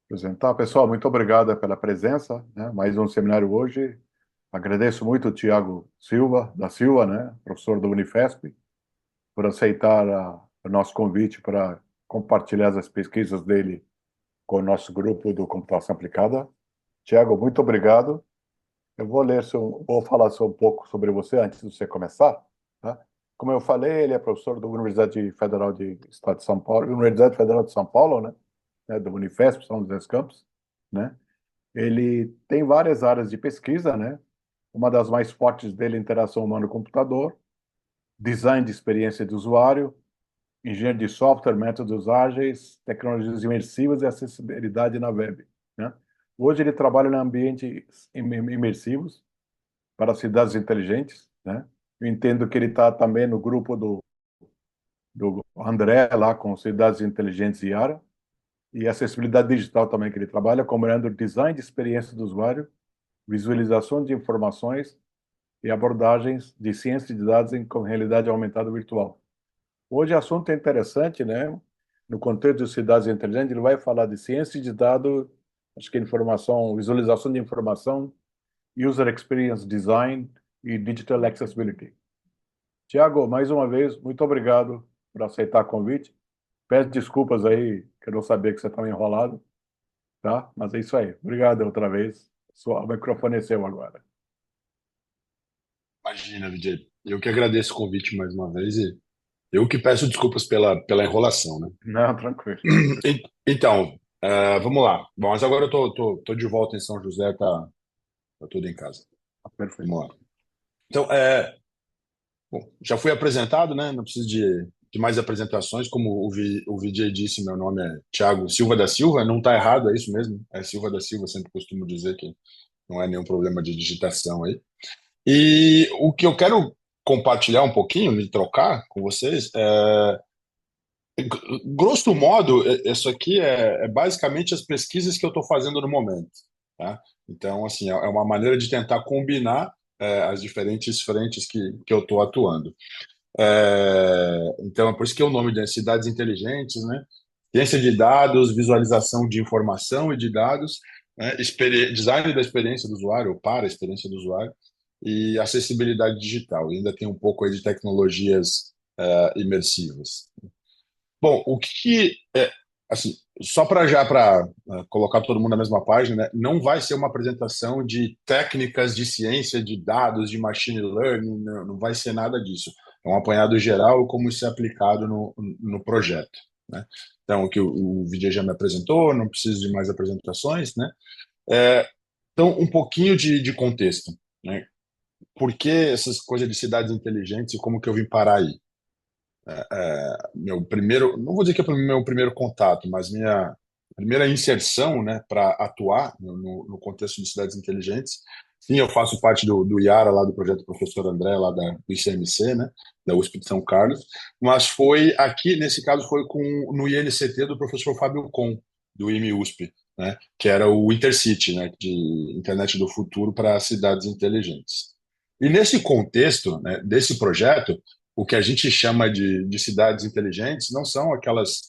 Apresentar. Pessoal, muito obrigado pela presença, né? Mais um seminário hoje. Agradeço muito o Tiago Silva, da Silva, né? Professor da Unifesp, por aceitar o nosso convite para compartilhar as pesquisas dele com o nosso grupo do Computação Aplicada. Tiago, muito obrigado. Eu vou falar só um pouco sobre você antes de você começar, tá? Como eu falei, ele é professor da Universidade Federal de Estado de São Paulo, Universidade Federal de São Paulo, né? Da Unifesp, São José dos Campos, né? Ele tem várias áreas de pesquisa, né? Uma das mais fortes dele é interação humano-computador, design de experiência de usuário, engenharia de software, métodos ágeis, tecnologias imersivas e acessibilidade na web, né? Hoje ele trabalha em ambientes imersivos para cidades inteligentes, né? Eu entendo que ele está também no grupo do André, lá com cidades inteligentes e área, e acessibilidade digital também que ele trabalha, combinando design de experiência do usuário, visualização de informações e abordagens de ciência de dados com realidade aumentada virtual. Hoje o assunto é interessante, né? No contexto de cidades inteligentes, ele vai falar de ciência de dados, acho que informação, visualização de informação, user experience design e digital accessibility. Tiago, mais uma vez, muito obrigado por aceitar o convite. Peço desculpas aí, que eu não sabia que você estava enrolado, tá? Mas é isso aí. Obrigado outra vez. O microfone é seu agora. Imagina, Vijay. Eu que agradeço o convite mais uma vez e eu que peço desculpas pela enrolação, né? Não, tranquilo. Então, vamos lá. Bom, mas agora eu tô de volta em São José, tá tudo em casa. Perfeito. Vamos lá. Então, bom, já fui apresentado, né? Não preciso de mais apresentações. Como o Vijay disse, meu nome é Thiago Silva da Silva. Não está errado, é isso mesmo. É Silva da Silva, sempre costumo dizer que não é nenhum problema de digitação aí. E o que eu quero compartilhar um pouquinho, me trocar com vocês, grosso modo, isso aqui é basicamente as pesquisas que eu estou fazendo no momento, tá? Então, assim, é uma maneira de tentar combinar as diferentes frentes que eu estou atuando. Então, é por isso que é o nome de cidades inteligentes, né? Ciência de dados, visualização de informação e de dados, né? Design da experiência do usuário, ou para a experiência do usuário, e acessibilidade digital. E ainda tem um pouco aí de tecnologias imersivas. Bom, assim, só para colocar todo mundo na mesma página, né, não vai ser uma apresentação de técnicas de ciência de dados, de machine learning, não vai ser nada disso. É um apanhado geral como isso é aplicado no projeto, né? Então, o que o Vijay já me apresentou, não preciso de mais apresentações, né? É, então, um pouquinho de contexto, né? Por que essas coisas de cidades inteligentes e como que eu vim parar aí? Meu primeiro, não vou dizer que é o meu primeiro contato, mas minha primeira inserção, né, para atuar no contexto de cidades inteligentes. Sim, eu faço parte do IARA, lá do projeto Professor André, lá do ICMC, né, da USP de São Carlos, mas foi aqui, nesse caso, foi no INCT do professor Fábio Com, do IME-USP, né, que era o Intercity, né, de Internet do Futuro para cidades inteligentes. E nesse contexto, né, desse projeto, o que a gente chama de cidades inteligentes não são aquelas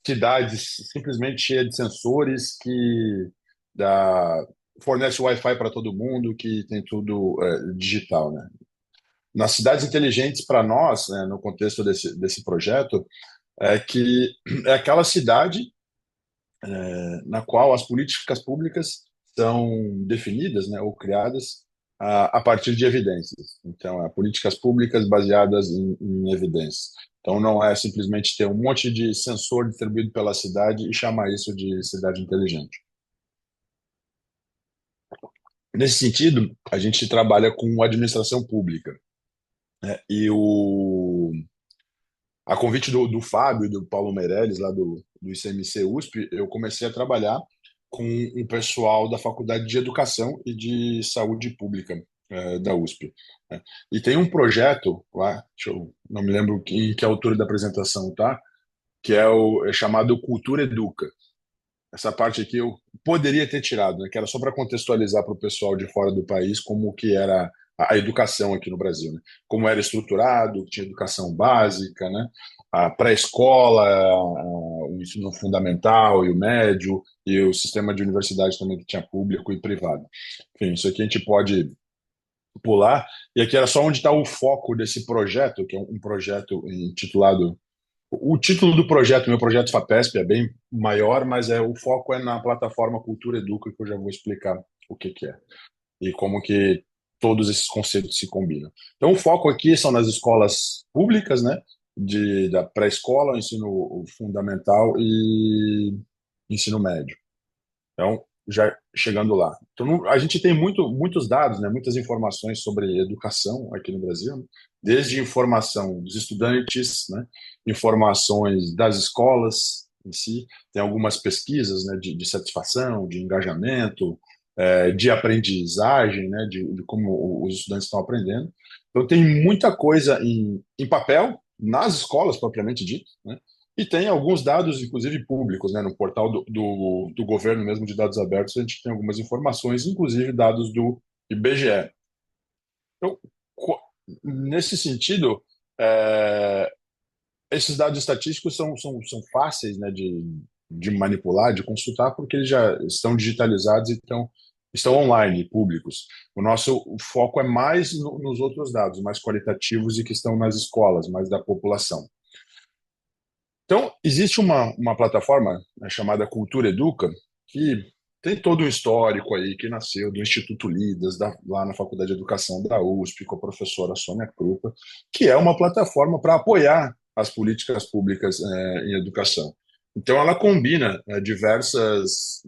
cidades simplesmente cheias de sensores que dá, fornece Wi-Fi para todo mundo, que tem tudo digital, né? Nas cidades inteligentes, para nós, né, no contexto desse projeto, é que é aquela cidade na qual as políticas públicas são definidas, né, ou criadas a partir de evidências. Então, políticas públicas baseadas em evidências. Então, não é simplesmente ter um monte de sensor distribuído pela cidade e chamar isso de cidade inteligente. Nesse sentido, a gente trabalha com administração pública, né? A convite do Fábio e do Paulo Meirelles, lá do ICMC USP, eu comecei a trabalhar com um pessoal da Faculdade de Educação e de Saúde Pública da USP, né? E tem um projeto lá, não me lembro em que altura da apresentação tá, que é chamado Cultura Educa. Essa parte aqui eu poderia ter tirado, né, que era só para contextualizar para o pessoal de fora do país como que era a educação aqui no Brasil, né? Como era estruturado, tinha educação básica, né? A pré-escola, o ensino fundamental e o médio, e o sistema de universidade também que tinha público e privado. Enfim, isso aqui a gente pode pular. E aqui era só onde está o foco desse projeto, que é um projeto intitulado. O título do projeto, meu projeto FAPESP, é bem maior, mas o foco é na plataforma Cultura Educa, que eu já vou explicar o que que é e como que todos esses conceitos se combinam. Então, o foco aqui são nas escolas públicas, né, da pré-escola, ensino fundamental e ensino médio. Então, já chegando lá. Então, a gente tem muitos dados, né, muitas informações sobre educação aqui no Brasil, né, desde informação dos estudantes, né, informações das escolas em si, tem algumas pesquisas, né, de satisfação, de engajamento, de aprendizagem, né, de como os estudantes estão aprendendo. Então, tem muita coisa em papel, nas escolas propriamente dito, né, e tem alguns dados, inclusive públicos, né, no portal do governo mesmo de dados abertos, a gente tem algumas informações, inclusive dados do IBGE. Então, nesse sentido, é, esses dados estatísticos são fáceis, né, de manipular, de consultar, porque eles já estão digitalizados e estão online, públicos. O nosso foco é mais nos outros dados, mais qualitativos e que estão nas escolas, mais da população. Então, existe uma plataforma, né, chamada Cultura Educa, que tem todo um histórico aí, que nasceu do Instituto Lidas, lá na Faculdade de Educação da USP, com a professora Sônia Krupa, que é uma plataforma para apoiar as políticas públicas em educação. Então, ela combina diversas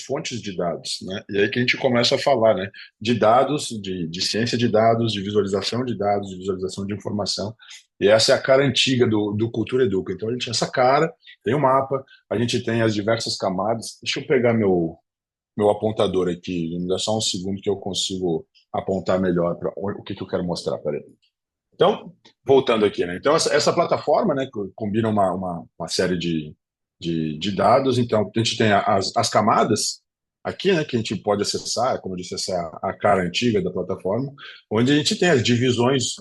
fontes de dados, né? E aí que a gente começa a falar, né, de dados, de ciência de dados, de visualização de dados, de visualização de informação. E essa é a cara antiga do Cultura Educa. Então, a gente tem essa cara, tem o mapa, a gente tem as diversas camadas. Deixa eu pegar meu apontador aqui, me dá só um segundo que eu consigo apontar melhor para o que eu quero mostrar. Peraí. Então, voltando aqui, né? Então, essa plataforma, né, que combina uma série de dados. Então, a gente tem as camadas aqui, né, que a gente pode acessar, como eu disse, essa é a cara antiga da plataforma, onde a gente tem as divisões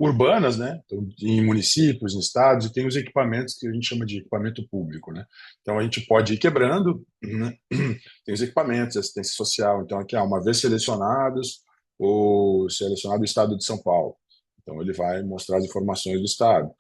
urbanas, né, então, em municípios, em estados, e tem os equipamentos que a gente chama de equipamento público, né. Então, a gente pode ir quebrando, né? Tem os equipamentos, assistência social. Então, aqui, uma vez selecionados, o selecionado o estado de São Paulo. Então, ele vai mostrar as informações do estado.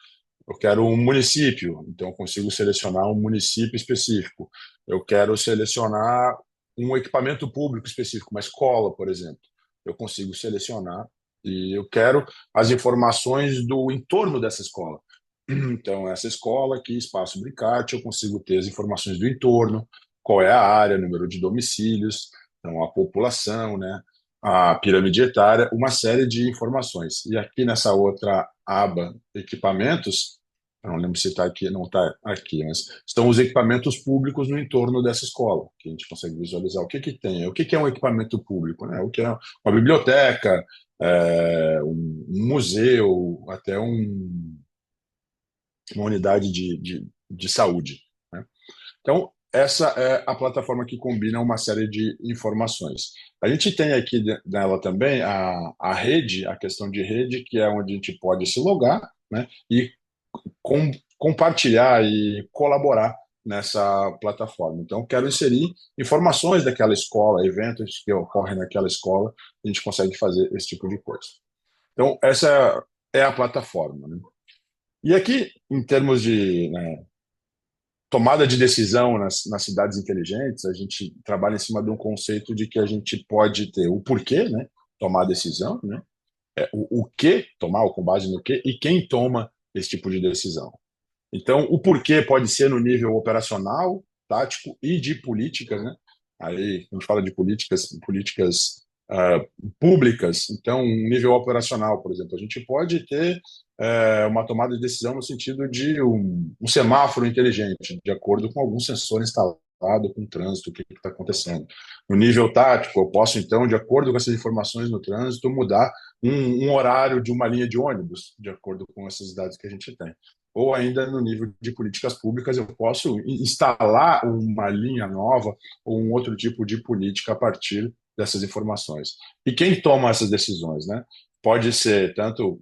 Eu quero um município, então eu consigo selecionar um município específico. Eu quero selecionar um equipamento público específico, uma escola, por exemplo. Eu consigo selecionar e eu quero as informações do entorno dessa escola. Então, essa escola aqui, espaço Bricate, eu consigo ter as informações do entorno, qual é a área, número de domicílios, então a população, né, a pirâmide etária, uma série de informações. E aqui nessa outra aba, equipamentos, eu não lembro se está aqui, não está aqui, mas estão os equipamentos públicos no entorno dessa escola, que a gente consegue visualizar o que tem. O que é um equipamento público, né? O que é uma biblioteca, um museu, até uma unidade de saúde, né? Então, essa é a plataforma que combina uma série de informações. A gente tem aqui nela também a rede, a questão de rede, que é onde a gente pode se logar, né, e compartilhar e colaborar nessa plataforma. Então, quero inserir informações daquela escola, eventos que ocorrem naquela escola, a gente consegue fazer esse tipo de coisa. Então, essa é a plataforma, né? E aqui, em termos de, né, tomada de decisão nas cidades inteligentes, a gente trabalha em cima de um conceito de que a gente pode ter o porquê, né, tomar a decisão, né, o que tomar, com base no que, e quem toma esse tipo de decisão. Então, o porquê pode ser no nível operacional, tático e de políticas, né? Aí a gente fala de políticas públicas. Então, um nível operacional, por exemplo, a gente pode ter uma tomada de decisão no sentido de um semáforo inteligente, de acordo com algum sensor instalado com o trânsito, o que está acontecendo. No nível tático, eu posso, então, de acordo com essas informações no trânsito, mudar um horário de uma linha de ônibus, de acordo com essas dados que a gente tem. Ou ainda no nível de políticas públicas, eu posso instalar uma linha nova ou um outro tipo de política a partir dessas informações. E quem toma essas decisões, né? pode ser tanto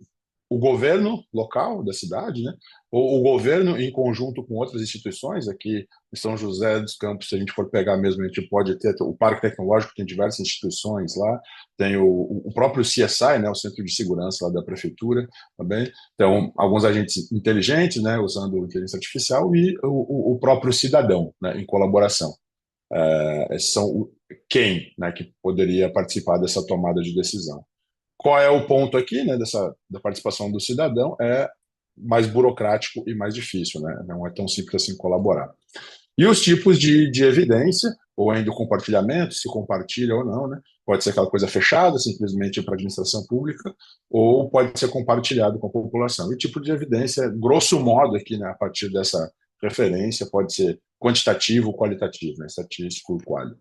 o governo local da cidade, né? Ou o governo em conjunto com outras instituições. Aqui em São José dos Campos, se a gente for pegar mesmo, a gente pode ter o Parque Tecnológico, tem diversas instituições lá, tem o próprio CSI, né? O Centro de Segurança lá da Prefeitura também. Então, alguns agentes inteligentes, né? Usando inteligência artificial e o próprio cidadão, né? Em colaboração. Esses são quem, né? Que poderia participar dessa tomada de decisão. Qual é o ponto aqui, né, da participação do cidadão? É mais burocrático e mais difícil, né? Não é tão simples assim colaborar. E os tipos de evidência, ou ainda o compartilhamento, se compartilha ou não, né? Pode ser aquela coisa fechada, simplesmente para a administração pública, ou pode ser compartilhado com a população. E o tipo de evidência, grosso modo, aqui, né, a partir dessa referência, pode ser quantitativo, qualitativo, né? Estatístico e quali.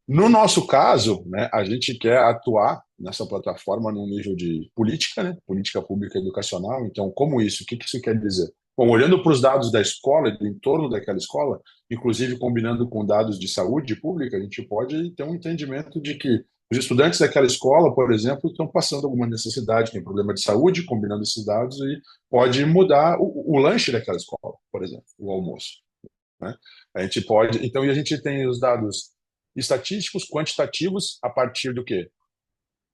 No nosso caso, né, a gente quer atuar nessa plataforma num nível de política, né, política pública educacional. Então, como isso? O que isso quer dizer? Bom, olhando para os dados da escola e do entorno daquela escola, inclusive combinando com dados de saúde pública, a gente pode ter um entendimento de que os estudantes daquela escola, por exemplo, estão passando alguma necessidade, tem problema de saúde, combinando esses dados, e pode mudar o lanche daquela escola, por exemplo, o almoço, né? A gente pode. Então, e a gente tem os dados estatísticos, quantitativos, a partir do quê?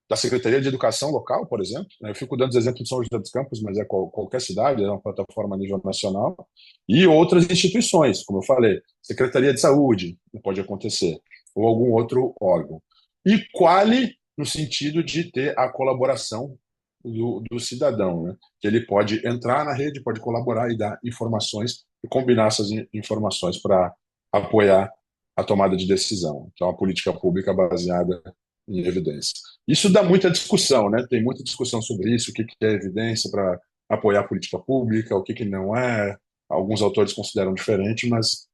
Da Secretaria de Educação local, por exemplo. Eu fico dando os exemplos de São José dos Campos, mas é qualquer cidade, é uma plataforma a nível nacional, e outras instituições, como eu falei, Secretaria de Saúde, pode acontecer, ou algum outro órgão. E quali, no sentido de ter a colaboração do cidadão, né? Que ele pode entrar na rede, pode colaborar e dar informações e combinar essas informações para apoiar a tomada de decisão. Então, a política pública baseada em evidência. Isso dá muita discussão, né? Tem muita discussão sobre isso, o que é evidência para apoiar a política pública, o que não é. Alguns autores consideram diferente, mas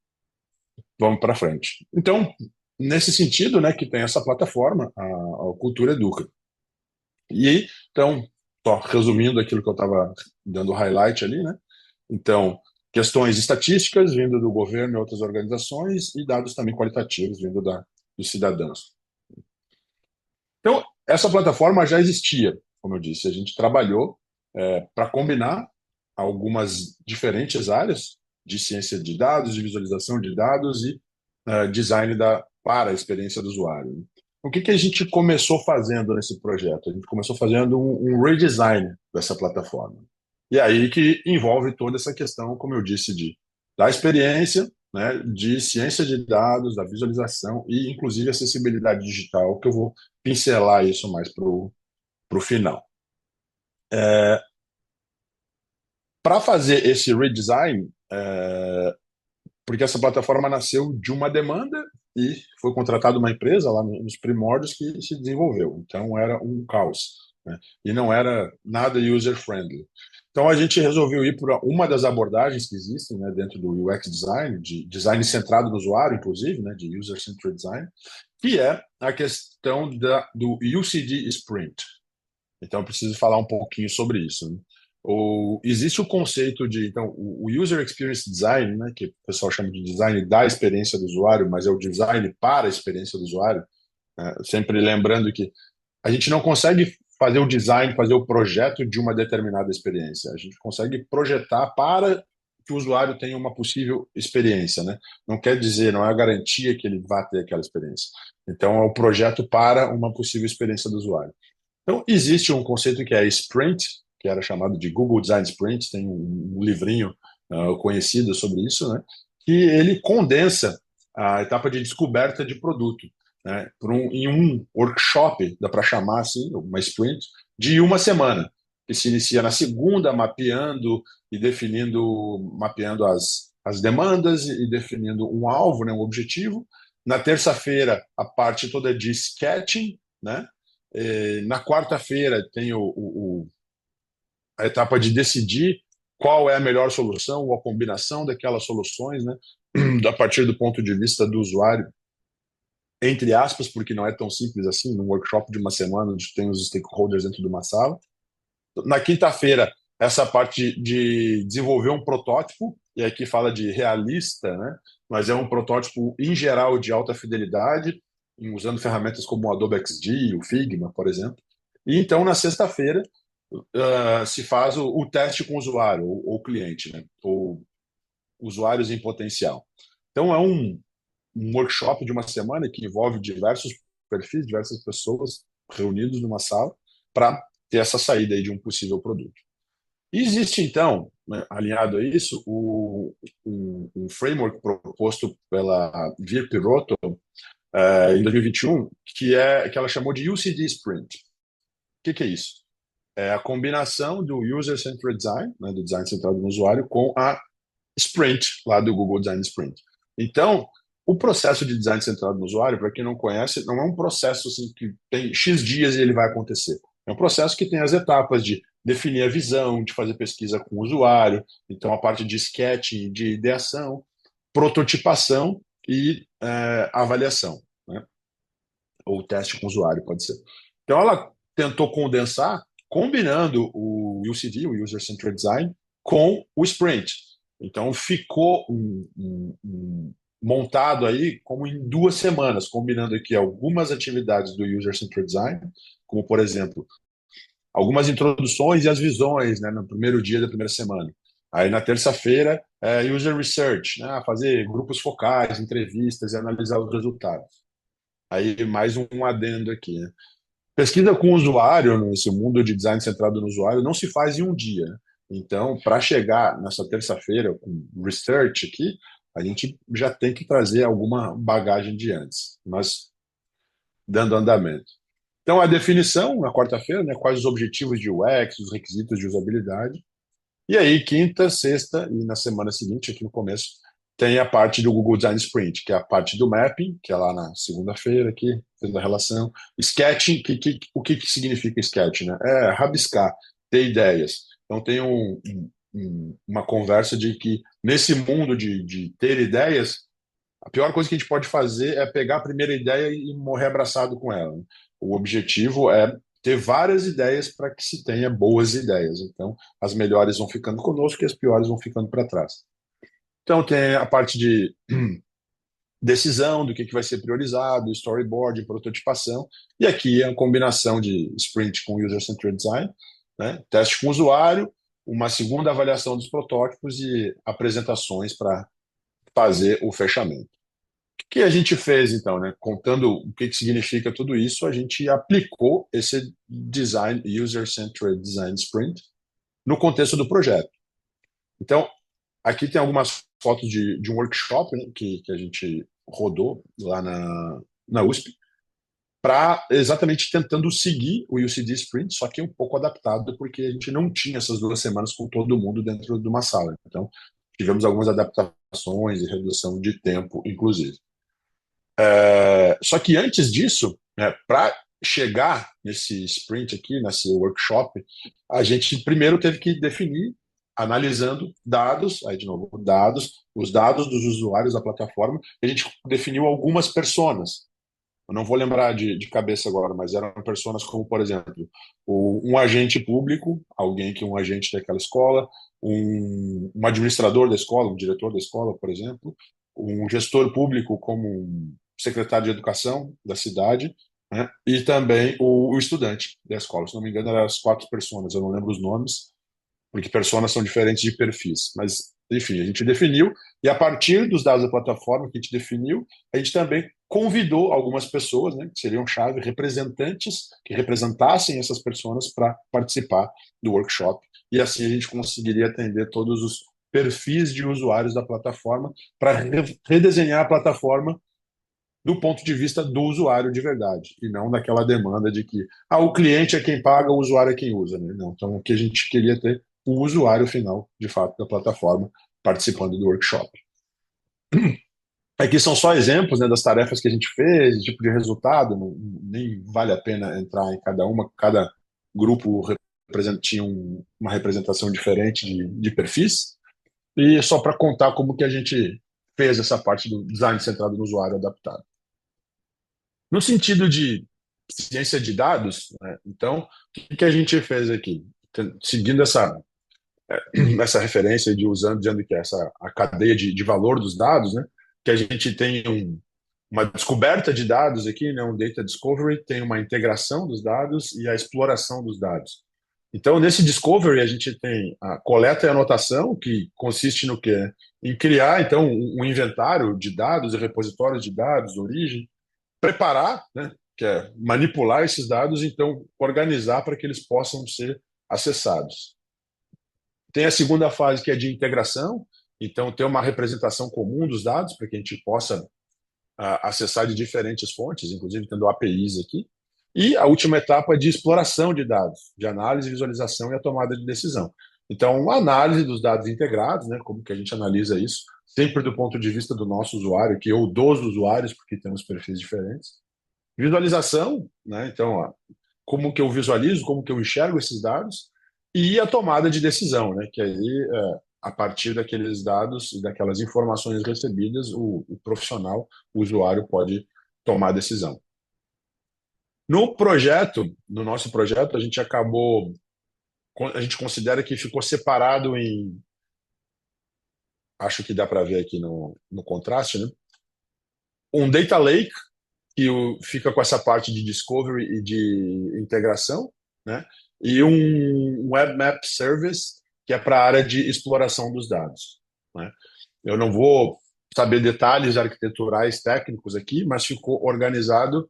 vamos para frente. Então, nesse sentido, né, que tem essa plataforma, a Cultura Educa. E, então, só resumindo aquilo que eu estava dando highlight ali, né? Então, questões estatísticas vindo do governo e outras organizações e dados também qualitativos vindo dos cidadãos. Então, essa plataforma já existia, como eu disse, a gente trabalhou para combinar algumas diferentes áreas de ciência de dados, de visualização de dados e design para a experiência do usuário. O que a gente começou fazendo nesse projeto? A gente começou fazendo um redesign dessa plataforma. E aí que envolve toda essa questão, como eu disse, da experiência, né, de ciência de dados, da visualização e, inclusive, acessibilidade digital, que eu vou pincelar isso mais para o final. Para fazer esse redesign, porque essa plataforma nasceu de uma demanda e foi contratada uma empresa lá nos primórdios que se desenvolveu. Então era um caos, né? E não era nada user-friendly. Então a gente resolveu ir por uma das abordagens que existem, né, dentro do UX design, de design centrado no usuário, inclusive, né, de user-centered design, que é a questão do UCD Sprint. Então eu preciso falar um pouquinho sobre isso, né? Existe o conceito de, então, o User Experience Design, né, que o pessoal chama de design da experiência do usuário, mas é o design para a experiência do usuário, né? Sempre lembrando que a gente não consegue fazer o design, fazer o projeto de uma determinada experiência. A gente consegue projetar para que o usuário tenha uma possível experiência, né? Não quer dizer, não é a garantia que ele vá ter aquela experiência. Então, é o projeto para uma possível experiência do usuário. Então, existe um conceito que é Sprint, que era chamado de Google Design Sprint, tem um livrinho conhecido sobre isso, né? Que ele condensa a etapa de descoberta de produto, né, em um workshop, dá para chamar assim, uma sprint, de uma semana, que se inicia na segunda, mapeando e definindo, mapeando as demandas e definindo um alvo, né, um objetivo. Na terça-feira, a parte toda de sketching, né? Na quarta-feira tem a etapa de decidir qual é a melhor solução ou a combinação daquelas soluções, né? A partir do ponto de vista do usuário, entre aspas, porque não é tão simples assim, num workshop de uma semana, onde tem os stakeholders dentro de uma sala. Na quinta-feira, essa parte de desenvolver um protótipo, e aqui fala de realista, né? Mas é um protótipo, em geral, de alta fidelidade, usando ferramentas como o Adobe XD, o Figma, por exemplo. E então, na sexta-feira, se faz o teste com o usuário, ou cliente, né? Ou usuários em potencial. Então, é um workshop de uma semana que envolve diversos perfis, diversas pessoas reunidos numa sala para ter essa saída aí de um possível produto. E existe, então, né, alinhado a isso, um framework proposto pela Vir Piroto em 2021, que ela chamou de UCD Sprint. O que é isso? É a combinação do User-Centered Design, né, do design centrado no usuário, com a Sprint, lá do Google Design Sprint. Então, o processo de design centrado no usuário, para quem não conhece, não é um processo assim, que tem X dias e ele vai acontecer. É um processo que tem as etapas de definir a visão, de fazer pesquisa com o usuário, então a parte de sketching, de ideação, prototipação e avaliação, né? Ou teste com o usuário, pode ser. Então, ela tentou condensar, combinando o UCD, o User Centered Design, com o Sprint. Então, ficou montado aí como em 2 semanas, combinando aqui algumas atividades do User Centered Design, como, por exemplo, algumas introduções e as visões, né, no primeiro dia da primeira semana. Aí, na terça-feira, User Research, né, fazer grupos focais, entrevistas e analisar os resultados. Aí, mais um adendo aqui, né? Pesquisa com o usuário, nesse mundo de design centrado no usuário, não se faz em um dia, né? Então, para chegar nessa terça-feira com research aqui, a gente já tem que trazer alguma bagagem de antes, mas dando andamento. Então, a definição na quarta-feira, né, quais os objetivos de UX, os requisitos de usabilidade. E aí, quinta, sexta e na semana seguinte, aqui no começo, tem a parte do Google Design Sprint, que é a parte do mapping, que é lá na segunda-feira, aqui, fazendo a relação. Sketching, o que significa sketching, né? É rabiscar, ter ideias. Então, tem uma conversa de que, nesse mundo de ter ideias, a pior coisa que a gente pode fazer é pegar a primeira ideia e morrer abraçado com ela, né? O objetivo é ter várias ideias para que se tenha boas ideias. Então, as melhores vão ficando conosco e as piores vão ficando para trás. Então, tem a parte de decisão do que vai ser priorizado, storyboard, prototipação. E aqui é a combinação de sprint com user-centered design, né? Teste com o usuário, uma segunda avaliação dos protótipos e apresentações para fazer o fechamento. O que a gente fez, então, né? Contando o que significa tudo isso, a gente aplicou esse design, user-centered design sprint, no contexto do projeto. Então, aqui tem algumas fotos de um workshop, né, que a gente rodou lá na USP, para exatamente tentando seguir o UCD Sprint, só que um pouco adaptado, porque a gente não tinha essas 2 semanas com todo mundo dentro de uma sala. Então, tivemos algumas adaptações e redução de tempo, inclusive. Só que antes disso, né, para chegar nesse sprint aqui, nesse workshop, a gente primeiro teve que definir, analisando dados, aí de novo, dados, os dados dos usuários da plataforma, a gente definiu algumas personas. Eu não vou lembrar de cabeça agora, mas eram personas como, por exemplo, um agente público, alguém que é um agente daquela escola, um administrador da escola, um diretor da escola, por exemplo, um gestor público como um secretário de educação da cidade, né? E também o estudante da escola. Se não me engano, eram as 4 pessoas, eu não lembro os nomes, porque personas são diferentes de perfis. Mas, enfim, a gente definiu, e a partir dos dados da plataforma que a gente definiu, a gente também convidou algumas pessoas, né, que seriam chave, representantes, que representassem essas pessoas para participar do workshop. E assim a gente conseguiria atender todos os perfis de usuários da plataforma para redesenhar a plataforma do ponto de vista do usuário de verdade, e não daquela demanda de que o cliente é quem paga, o usuário é quem usa, né? Não, então, o que a gente queria ter o usuário final, de fato, da plataforma participando do workshop. Aqui são só exemplos, né, das tarefas que a gente fez, tipo de resultado, nem vale a pena entrar em cada uma, cada grupo tinha uma representação diferente de perfis, e só para contar como que a gente fez essa parte do design centrado no usuário adaptado. No sentido de ciência de dados, né, então, o que a gente fez aqui? Seguindo essa referência de usando, dizendo que essa a cadeia de valor dos dados, né, que a gente tem uma descoberta de dados aqui, né, um data discovery, tem uma integração dos dados e a exploração dos dados. Então, nesse discovery, a gente tem a coleta e anotação, que consiste no quê? Em criar, então, um inventário de dados e repositórios de dados, origem, preparar, né, que é manipular esses dados, então, organizar para que eles possam ser acessados. Tem a segunda fase, que é de integração, então, ter uma representação comum dos dados, para que a gente possa acessar de diferentes fontes, inclusive tendo APIs aqui. E a última etapa de exploração de dados, de análise, visualização e a tomada de decisão. Então, a análise dos dados integrados, né, como que a gente analisa isso, sempre do ponto de vista do nosso usuário aqui, ou dos usuários, porque temos perfis diferentes. Visualização, né, então, como que eu visualizo, como que eu enxergo esses dados, e a tomada de decisão, né, que aí, a partir daqueles dados e daquelas informações recebidas, o profissional, o usuário pode tomar a decisão. No projeto, no nosso projeto, a gente considera que ficou separado em, acho que dá para ver aqui no contraste, né? Um data lake, que fica com essa parte de discovery e de integração, né? E um web map service, que é para a área de exploração dos dados, né? Eu não vou saber detalhes arquiteturais técnicos aqui, mas ficou organizado.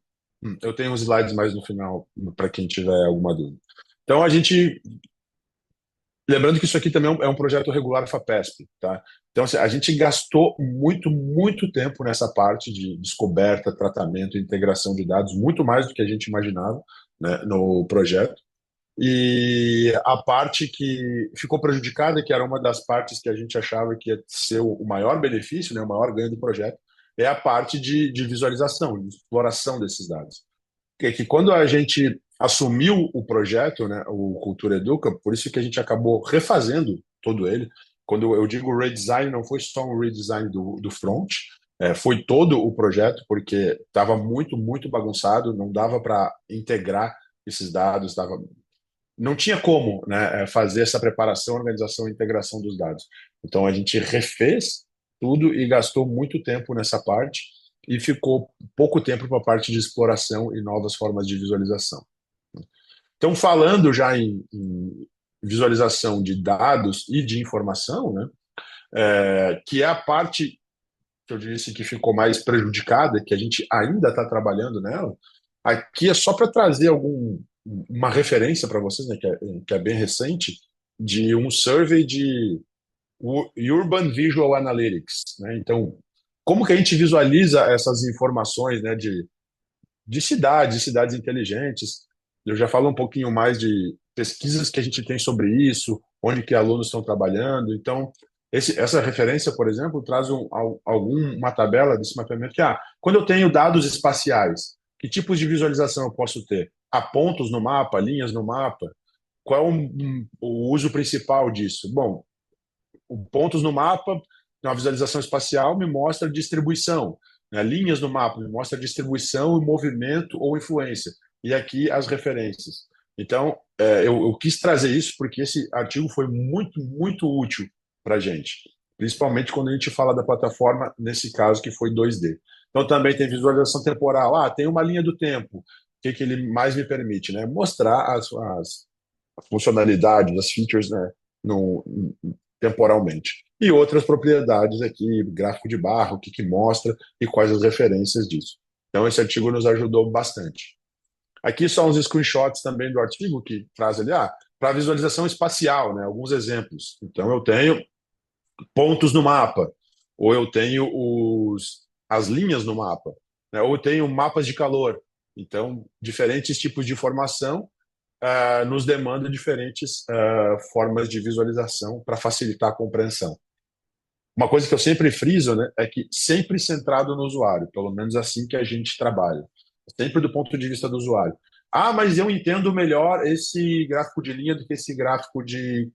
Eu tenho uns slides mais no final para quem tiver alguma dúvida. Então, lembrando que isso aqui também é um projeto regular FAPESP, tá? Então, assim, a gente gastou muito, muito tempo nessa parte de descoberta, tratamento e integração de dados, muito mais do que a gente imaginava, né, no projeto. E a parte que ficou prejudicada, que era uma das partes que a gente achava que ia ser o maior benefício, né, o maior ganho do projeto, é a parte de visualização, de exploração desses dados. Que quando a gente assumiu o projeto, né, o Cultura Educa, por isso que a gente acabou refazendo todo ele. Quando eu digo redesign, não foi só um redesign do front, foi todo o projeto, porque estava muito, muito bagunçado, não dava para integrar esses dados, não tinha como, né, fazer essa preparação, organização e integração dos dados. Então a gente refez tudo e gastou muito tempo nessa parte e ficou pouco tempo para a parte de exploração e novas formas de visualização. Então, falando já em visualização de dados e de informação, né, que é a parte que eu disse que ficou mais prejudicada, que a gente ainda está trabalhando nela, aqui é só para trazer uma referência para vocês, né, que é bem recente, de um survey de Urban Visual Analytics, né? Então, como que a gente visualiza essas informações, né, de cidades inteligentes? Eu já falo um pouquinho mais de pesquisas que a gente tem sobre isso, onde que alunos estão trabalhando. Então, essa referência, por exemplo, traz uma tabela desse mapeamento que, quando eu tenho dados espaciais, que tipos de visualização eu posso ter? Há pontos no mapa, linhas no mapa? Qual é o uso principal disso? Bom, pontos no mapa, na visualização espacial, me mostra distribuição. Né? Linhas no mapa me mostra distribuição, movimento ou influência. E aqui as referências. Então, eu quis trazer isso porque esse artigo foi muito, muito útil para a gente. Principalmente quando a gente fala da plataforma, nesse caso que foi 2D. Então, também tem visualização temporal. Tem uma linha do tempo. O que ele mais me permite? Né? Mostrar as funcionalidades, as features, né? no, temporalmente. E outras propriedades aqui, gráfico de barra, o que mostra e quais as referências disso. Então, esse artigo nos ajudou bastante. Aqui são os screenshots também do artigo que traz ali, para visualização espacial, né, alguns exemplos. Então, eu tenho pontos no mapa, ou eu tenho as linhas no mapa, né, ou eu tenho mapas de calor. Então, diferentes tipos de informação nos demanda diferentes formas de visualização para facilitar a compreensão. Uma coisa que eu sempre friso, né, é que sempre centrado no usuário, pelo menos assim que a gente trabalha, sempre do ponto de vista do usuário. Mas eu entendo melhor esse gráfico de linha do que esse gráfico de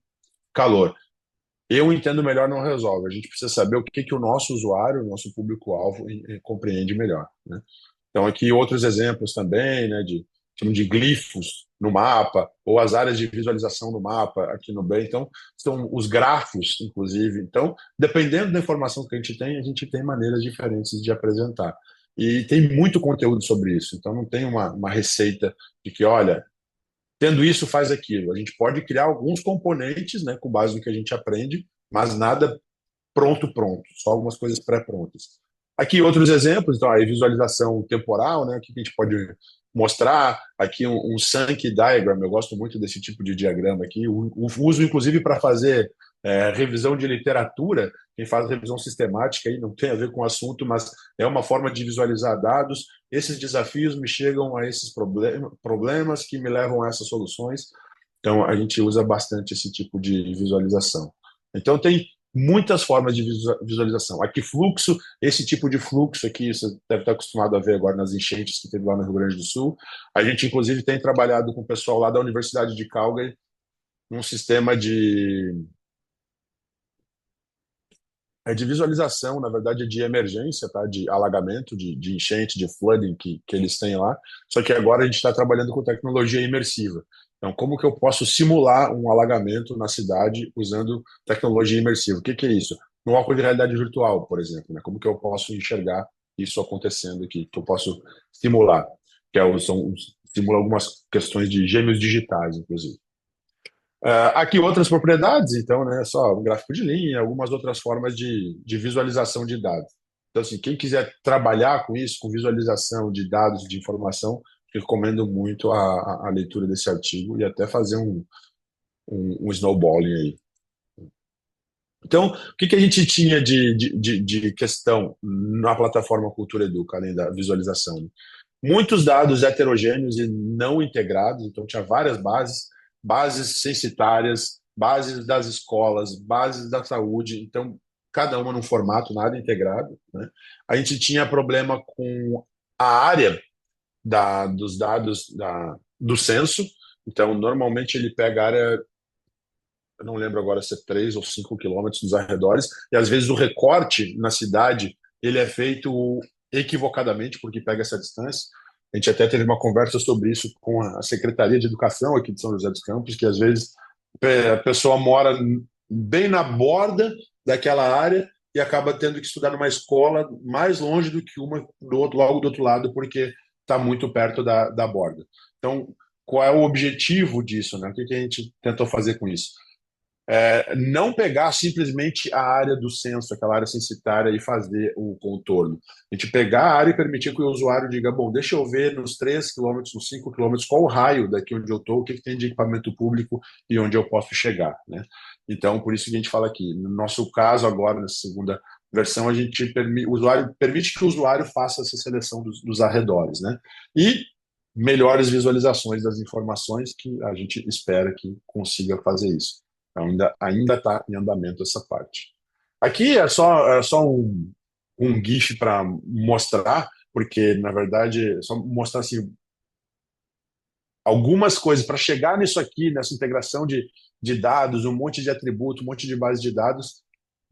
calor. Eu entendo melhor não resolve. A gente precisa saber o que o nosso usuário, o nosso público-alvo, compreende melhor. Né? Então, aqui outros exemplos também, né, de glifos no mapa, ou as áreas de visualização no mapa aqui no bem. Então, são os grafos, inclusive. Então, dependendo da informação que a gente tem maneiras diferentes de apresentar. E tem muito conteúdo sobre isso. Então, não tem uma receita de que, olha, tendo isso, faz aquilo. A gente pode criar alguns componentes, né, com base no que a gente aprende, mas nada pronto, pronto. Só algumas coisas pré-prontas. Aqui outros exemplos, então, a visualização temporal, né, o que a gente pode mostrar. Aqui um Sankey Diagram, eu gosto muito desse tipo de diagrama aqui. O uso, inclusive, para fazer revisão de literatura. Quem faz revisão sistemática aí não tem a ver com o assunto, mas é uma forma de visualizar dados. Esses desafios me chegam a esses problemas que me levam a essas soluções. Então, a gente usa bastante esse tipo de visualização. Então, tem muitas formas de visualização. Aqui, fluxo, esse tipo de fluxo aqui, você deve estar acostumado a ver agora nas enchentes que teve lá no Rio Grande do Sul. A gente, inclusive, tem trabalhado com o pessoal lá da Universidade de Calgary, num sistema de visualização, na verdade, é de emergência, tá? De alagamento, de enchente, de flooding que eles têm lá. Só que agora a gente está trabalhando com tecnologia imersiva. Então, como que eu posso simular um alagamento na cidade usando tecnologia imersiva? O que que é isso? No óculos de realidade virtual, por exemplo, né? Como que eu posso enxergar isso acontecendo aqui? Que eu posso simular? Simula algumas questões de gêmeos digitais, inclusive. Aqui outras propriedades, então, né, só um gráfico de linha, algumas outras formas de visualização de dados. Então, assim, quem quiser trabalhar com isso, com visualização de dados, de informação, recomendo muito a leitura desse artigo e até fazer um snowballing aí. Então, o que a gente tinha de questão na plataforma Cultura Educa, além da visualização? Muitos dados heterogêneos e não integrados, então tinha várias bases, bases censitárias, bases das escolas, bases da saúde, então cada uma num formato nada integrado, né? A gente tinha problema com a área dos dados do censo, então normalmente ele pega a área, eu não lembro agora se é 3 ou 5 quilômetros dos arredores, e às vezes o recorte na cidade ele é feito equivocadamente, porque pega essa distância. A gente até teve uma conversa sobre isso com a Secretaria de Educação aqui de São José dos Campos, que às vezes a pessoa mora bem na borda daquela área e acaba tendo que estudar numa escola mais longe do que uma logo do outro lado, porque está muito perto da borda. Então, qual é o objetivo disso, né? O que a gente tentou fazer com isso? Não pegar simplesmente a área do censo, aquela área censitária, e fazer o contorno. A gente pegar a área e permitir que o usuário diga, bom, deixa eu ver nos 3 quilômetros, nos 5 quilômetros, qual o raio daqui onde eu estou, o que tem de equipamento público e onde eu posso chegar, né? Então, por isso que a gente fala aqui. No nosso caso, agora, nessa segunda versão, a gente permite que o usuário faça essa seleção dos arredores, né? E melhores visualizações das informações que a gente espera que consiga fazer isso. Ainda está em andamento essa parte. Aqui é só um GIF para mostrar, porque, na verdade, é só mostrar assim, algumas coisas para chegar nisso aqui, nessa integração de dados, um monte de atributo, um monte de base de dados,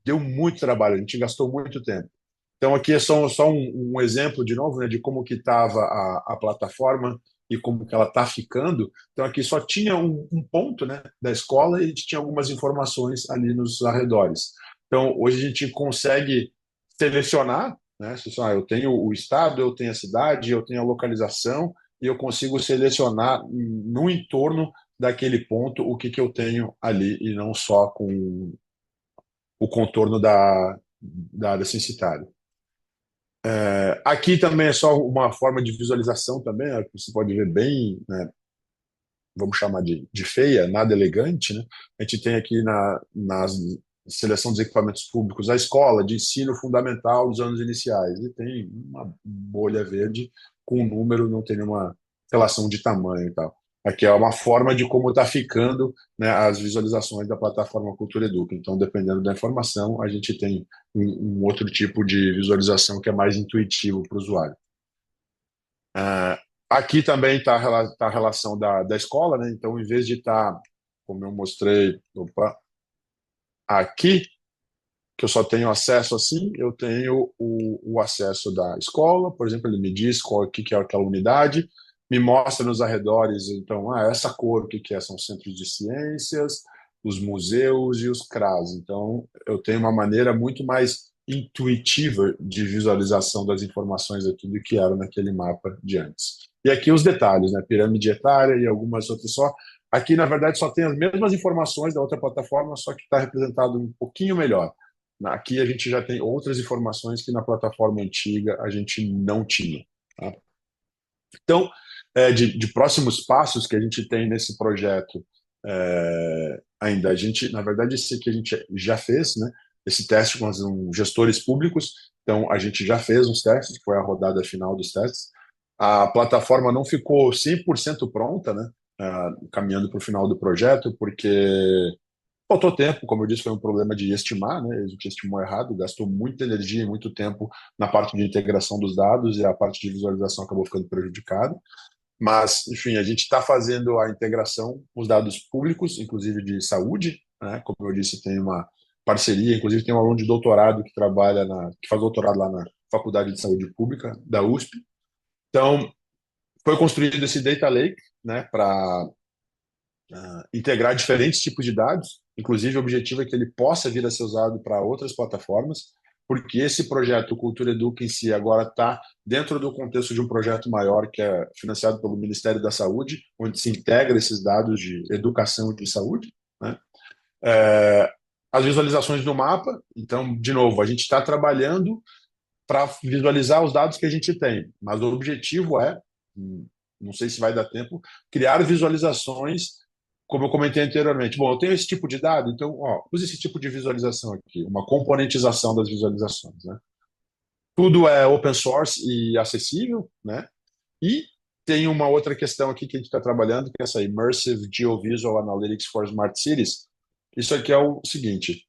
deu muito trabalho, a gente gastou muito tempo. Então, aqui é só um exemplo, de novo, né, de como que estava a plataforma e como que ela está ficando. Então, aqui só tinha um ponto, né, da escola e a gente tinha algumas informações ali nos arredores. Então, hoje a gente consegue selecionar, né, eu tenho o estado, eu tenho a cidade, eu tenho a localização e eu consigo selecionar no entorno daquele ponto o que eu tenho ali e não só com o contorno da área censitária. Aqui também é só uma forma de visualização também, né, que você pode ver bem, né, vamos chamar de feia, nada elegante, né? A gente tem aqui na seleção dos equipamentos públicos a escola de ensino fundamental dos anos iniciais, e tem uma bolha verde com um número, não tem nenhuma relação de tamanho e tal. Aqui é uma forma de como está ficando, né, as visualizações da plataforma Cultura Educa. Então, dependendo da informação, a gente tem um outro tipo de visualização que é mais intuitivo para o usuário. Aqui também está a relação da escola, né? Então, em vez de estar, como eu mostrei, aqui, que eu só tenho acesso assim, eu tenho o acesso da escola, por exemplo, ele me diz que é aquela unidade, me mostra nos arredores, então, essa cor, o que é? São centros de ciências, os museus e os CRAS. Então, eu tenho uma maneira muito mais intuitiva de visualização das informações aqui do que era naquele mapa de antes. E aqui os detalhes, né? Pirâmide etária e algumas outras só. Aqui, na verdade, só tem as mesmas informações da outra plataforma, só que está representado um pouquinho melhor. Aqui a gente já tem outras informações que na plataforma antiga a gente não tinha. Tá? Então, de próximos passos que a gente tem nesse projeto, ainda a gente, na verdade, esse que a gente já fez, né? Esse teste com os gestores públicos. Então, a gente já fez uns testes, que foi a rodada final dos testes. A plataforma não ficou 100% pronta, né? Caminhando para o final do projeto, porque faltou tempo, como eu disse, foi um problema de estimar, né? A gente estimou errado, gastou muita energia e muito tempo na parte de integração dos dados e a parte de visualização acabou ficando prejudicada. Mas, enfim, a gente está fazendo a integração com os dados públicos, inclusive de saúde, né? Como eu disse, tem uma parceria, inclusive tem um aluno de doutorado que trabalha que faz doutorado lá na Faculdade de Saúde Pública da USP. Então, foi construído esse data lake, né, para integrar diferentes tipos de dados. Inclusive, o objetivo é que ele possa vir a ser usado para outras plataformas, porque esse projeto Cultura Educa em si agora está dentro do contexto de um projeto maior que é financiado pelo Ministério da Saúde, onde se integra esses dados de educação e de saúde, né? As visualizações do mapa, então, de novo, a gente está trabalhando para visualizar os dados que a gente tem, mas o objetivo é, não sei se vai dar tempo, criar visualizações, como eu comentei anteriormente. Bom, eu tenho esse tipo de dado, então, use esse tipo de visualização aqui, uma componentização das visualizações, né? Tudo é open source e acessível, né? E tem uma outra questão aqui que a gente está trabalhando, que é essa Immersive Geovisual Analytics for Smart Cities. Isso aqui é o seguinte,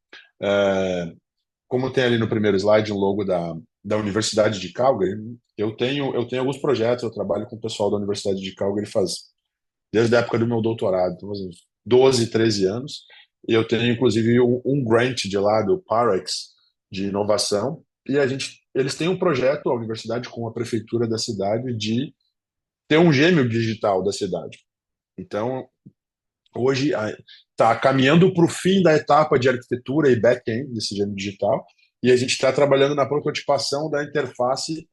como tem ali no primeiro slide um logo da Universidade de Calgary, eu tenho alguns projetos, eu trabalho com o pessoal da Universidade de Calgary desde a época do meu doutorado, então faz uns 12, 13 anos, e eu tenho inclusive um grant de lá do Parex de inovação, e eles têm um projeto, a universidade com a prefeitura da cidade, de ter um gêmeo digital da cidade. Então, hoje está caminhando para o fim da etapa de arquitetura e back-end desse gêmeo digital, e a gente está trabalhando na prototipação da interface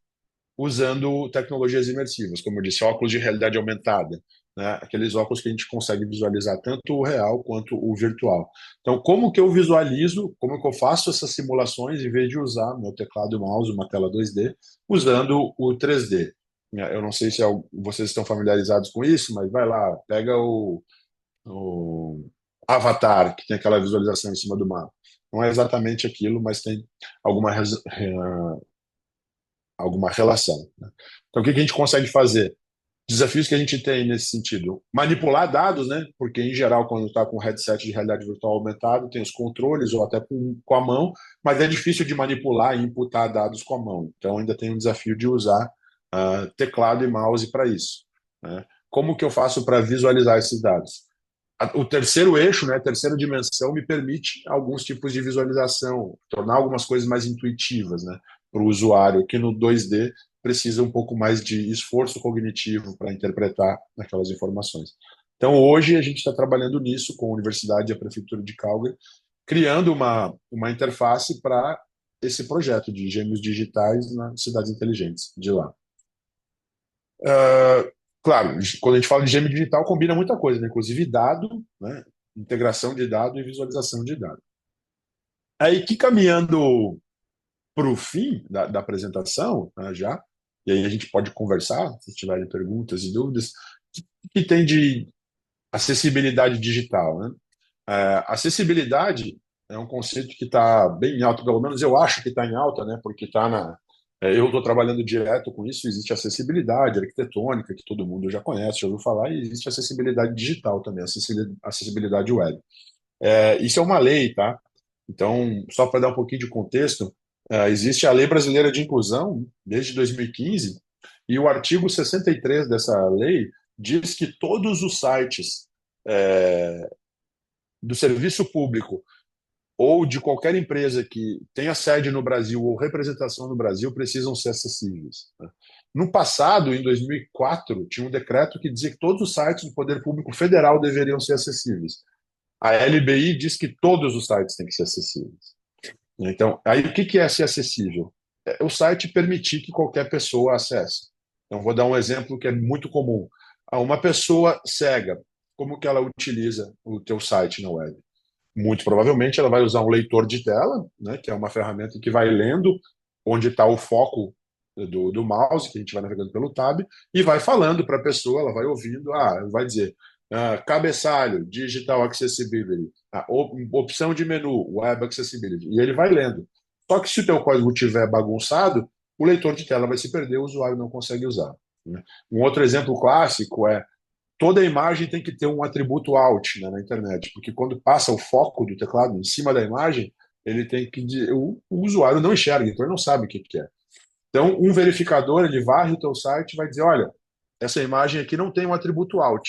usando tecnologias imersivas, como eu disse, óculos de realidade aumentada, né? Aqueles óculos que a gente consegue visualizar tanto o real quanto o virtual. Então, como que eu visualizo, como que eu faço essas simulações em vez de usar meu teclado e mouse, uma tela 2D, usando o 3D? Eu não sei se vocês estão familiarizados com isso, mas vai lá, pega o Avatar, que tem aquela visualização em cima do mapa. Não é exatamente aquilo, mas tem alguma, alguma relação, né? Então, o que a gente consegue fazer? Desafios que a gente tem nesse sentido. Manipular dados, né? Porque, em geral, quando está com headset de realidade virtual aumentado, tem os controles ou até com a mão, mas é difícil de manipular e imputar dados com a mão. Então, ainda tem um desafio de usar teclado e mouse para isso, né? Como que eu faço para visualizar esses dados? O terceiro eixo, né, a terceira dimensão, me permite alguns tipos de visualização, tornar algumas coisas mais intuitivas, né, para o usuário, que no 2D precisa um pouco mais de esforço cognitivo para interpretar aquelas informações. Então, hoje, a gente está trabalhando nisso com a Universidade e a Prefeitura de Calgary, criando uma interface para esse projeto de gêmeos digitais nas cidades inteligentes de lá. Claro, quando a gente fala de gêmeo digital, combina muita coisa, né? Inclusive dado, né? Integração de dado e visualização de dado. Aí que caminhando para o fim da apresentação, né, já, e aí a gente pode conversar, se tiverem perguntas e dúvidas, o que tem de acessibilidade digital, né? Acessibilidade é um conceito que está bem em alta, pelo menos eu acho que está em alta, né? Porque eu estou trabalhando direto com isso. Existe acessibilidade arquitetônica, que todo mundo já conhece, já ouviu falar, e existe acessibilidade digital também, acessibilidade web. Isso é uma lei, tá? Então, só para dar um pouquinho de contexto, existe a Lei Brasileira de Inclusão, desde 2015, e o artigo 63 dessa lei diz que todos os sites do serviço público ou de qualquer empresa que tenha sede no Brasil ou representação no Brasil precisam ser acessíveis, né? No passado, em 2004, tinha um decreto que dizia que todos os sites do Poder Público Federal deveriam ser acessíveis. A LBI diz que todos os sites têm que ser acessíveis. Então, aí o que é ser acessível? É o site permitir que qualquer pessoa acesse. Então, vou dar um exemplo que é muito comum. Uma pessoa cega, como que ela utiliza o teu site na web? Muito provavelmente ela vai usar um leitor de tela, né, que é uma ferramenta que vai lendo onde está o foco do mouse, que a gente vai navegando pelo tab, e vai falando para a pessoa, ela vai ouvindo, vai dizer, cabeçalho, Digital Accessibility, opção de menu, Web Accessibility, e ele vai lendo. Só que se o teu código estiver bagunçado, o leitor de tela vai se perder, o usuário não consegue usar. Né? Um outro exemplo clássico é toda imagem tem que ter um atributo alt, né, na internet, porque quando passa o foco do teclado em cima da imagem, ele tem que o usuário não enxerga, então ele não sabe o que é. Então, um verificador, ele varre o teu site e vai dizer, olha, essa imagem aqui não tem um atributo alt.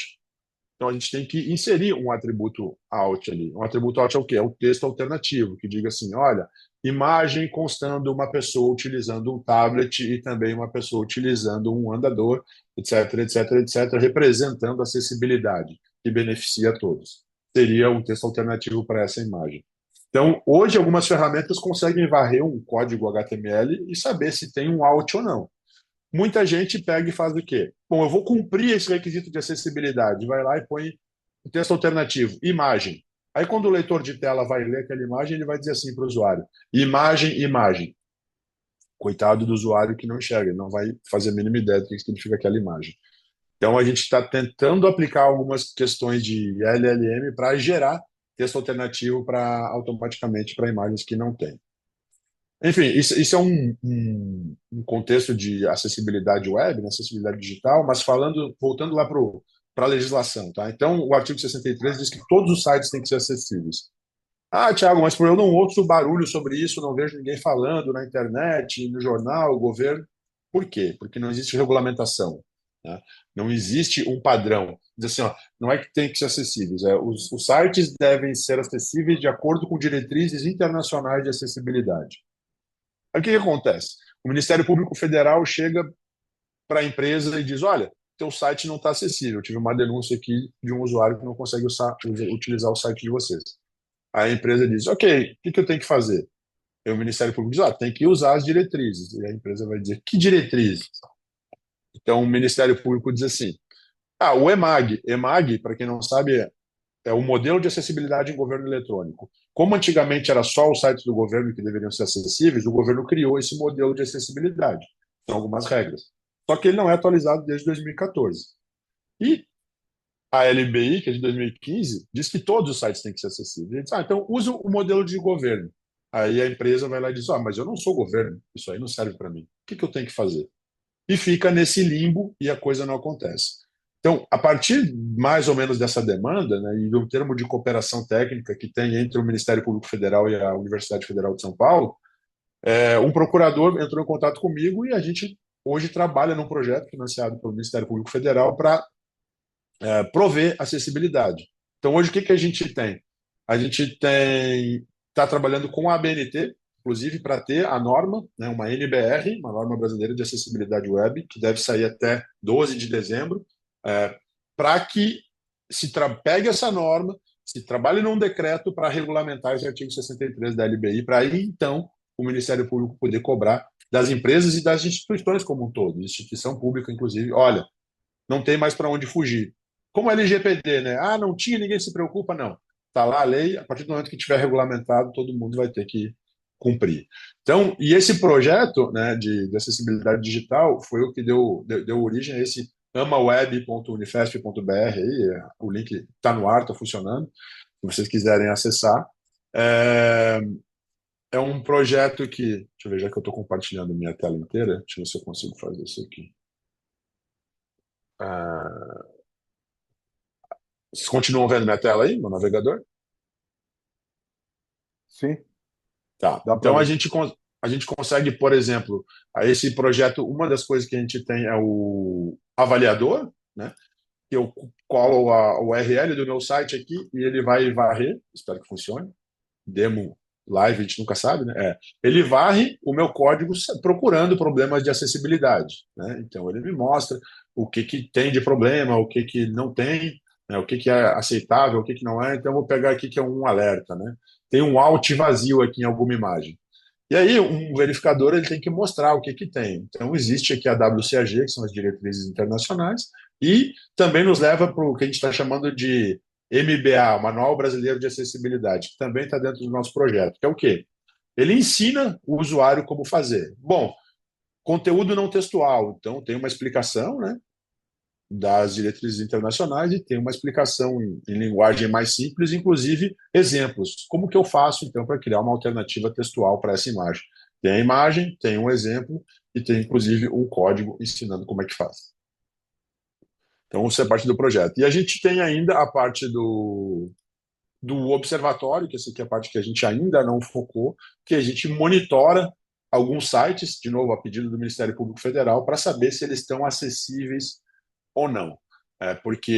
Então, a gente tem que inserir um atributo alt ali. Um atributo alt é o quê? É o texto alternativo, que diga assim, olha, imagem constando uma pessoa utilizando um tablet e também uma pessoa utilizando um andador, etc, etc, etc, representando a acessibilidade, que beneficia a todos. Seria um texto alternativo para essa imagem. Então, hoje, algumas ferramentas conseguem varrer um código HTML e saber se tem um alt ou não. Muita gente pega e faz o quê? Bom, eu vou cumprir esse requisito de acessibilidade. Vai lá e põe o texto alternativo, imagem. Aí, quando o leitor de tela vai ler aquela imagem, ele vai dizer assim para o usuário: imagem, imagem. Coitado do usuário que não enxerga, ele não vai fazer a mínima ideia do que significa aquela imagem. Então, a gente está tentando aplicar algumas questões de LLM para gerar texto alternativo automaticamente para imagens que não tem. Enfim, isso é um contexto de acessibilidade web, né, acessibilidade digital, mas voltando lá para a legislação, tá? Então, o artigo 63 diz que todos os sites têm que ser acessíveis. Ah, Thiago, mas eu não ouço barulho sobre isso, não vejo ninguém falando na internet, no jornal, governo. Por quê? Porque não existe regulamentação, né? Não existe um padrão. Diz assim, ó, não é que tem que ser acessíveis, os sites devem ser acessíveis de acordo com diretrizes internacionais de acessibilidade. Aí o que acontece? O Ministério Público Federal chega para a empresa e diz: olha, teu site não está acessível. Eu tive uma denúncia aqui de um usuário que não consegue utilizar o site de vocês. Aí a empresa diz: ok, o que eu tenho que fazer? E o Ministério Público diz: tem que usar as diretrizes. E a empresa vai dizer: que diretrizes? Então o Ministério Público diz assim: o EMAG. EMAG, para quem não sabe, é o modelo de acessibilidade em governo eletrônico. Como antigamente era só os sites do governo que deveriam ser acessíveis, o governo criou esse modelo de acessibilidade. São algumas regras. Só que ele não é atualizado desde 2014. E a LBI, que é de 2015, diz que todos os sites têm que ser acessíveis. Ele diz, então usa o modelo de governo. Aí a empresa vai lá e diz, mas eu não sou governo, isso aí não serve para mim. O que eu tenho que fazer? E fica nesse limbo e a coisa não acontece. Então, a partir mais ou menos dessa demanda, né, e do termo de cooperação técnica que tem entre o Ministério Público Federal e a Universidade Federal de São Paulo, um procurador entrou em contato comigo e a gente hoje trabalha num projeto financiado pelo Ministério Público Federal para prover acessibilidade. Então, hoje, o que a gente tem? A gente está trabalhando com a ABNT, inclusive para ter a norma, né, uma NBR, uma norma brasileira de acessibilidade web, que deve sair até 12 de dezembro, para que pegue essa norma, se trabalhe num decreto para regulamentar esse artigo 63 da LBI, para aí, então, o Ministério Público poder cobrar das empresas e das instituições como um todo, instituição pública, inclusive, olha, não tem mais para onde fugir. Como LGPD, né? Não tinha, ninguém se preocupa, não. Está lá a lei, a partir do momento que tiver regulamentado, todo mundo vai ter que cumprir. Então, e esse projeto, né, de acessibilidade digital foi o que deu origem a esse amaweb.unifesp.br, aí, o link está no ar, está funcionando, se vocês quiserem acessar. É um projeto que, deixa eu ver, já que eu estou compartilhando minha tela inteira, deixa eu ver se eu consigo fazer isso aqui. Vocês continuam vendo minha tela aí, no navegador? Sim, Tá. dá para Então ver. a gente consegue, por exemplo, a esse projeto, uma das coisas que a gente tem é o avaliador, né? Que eu colo a URL do meu site aqui e ele vai varrer, espero que funcione. Demo live, a gente nunca sabe, né? Ele varre o meu código procurando problemas de acessibilidade, né? Então ele me mostra o que tem de problema, o que não tem, né? O que que é aceitável, o que que não é. Então, eu vou pegar aqui que é um alerta, né? Tem um alt vazio aqui em alguma imagem. E aí, um verificador ele tem que mostrar o que que tem. Então, existe aqui a WCAG, que são as diretrizes internacionais, e também nos leva para o que a gente está chamando de MBA, o Manual Brasileiro de Acessibilidade, que também está dentro do nosso projeto, que é o quê? Ele ensina o usuário como fazer. Bom, conteúdo não textual, então tem uma explicação, né, das diretrizes internacionais e tem uma explicação em linguagem mais simples, inclusive exemplos. Como que eu faço, então, para criar uma alternativa textual para essa imagem? Tem a imagem, tem um exemplo e tem, inclusive, um código ensinando como é que faz. Então, isso é parte do projeto. E a gente tem ainda a parte do observatório, que essa aqui é a parte que a gente ainda não focou, que a gente monitora alguns sites, de novo, a pedido do Ministério Público Federal, para saber se eles estão acessíveis ou não. Porque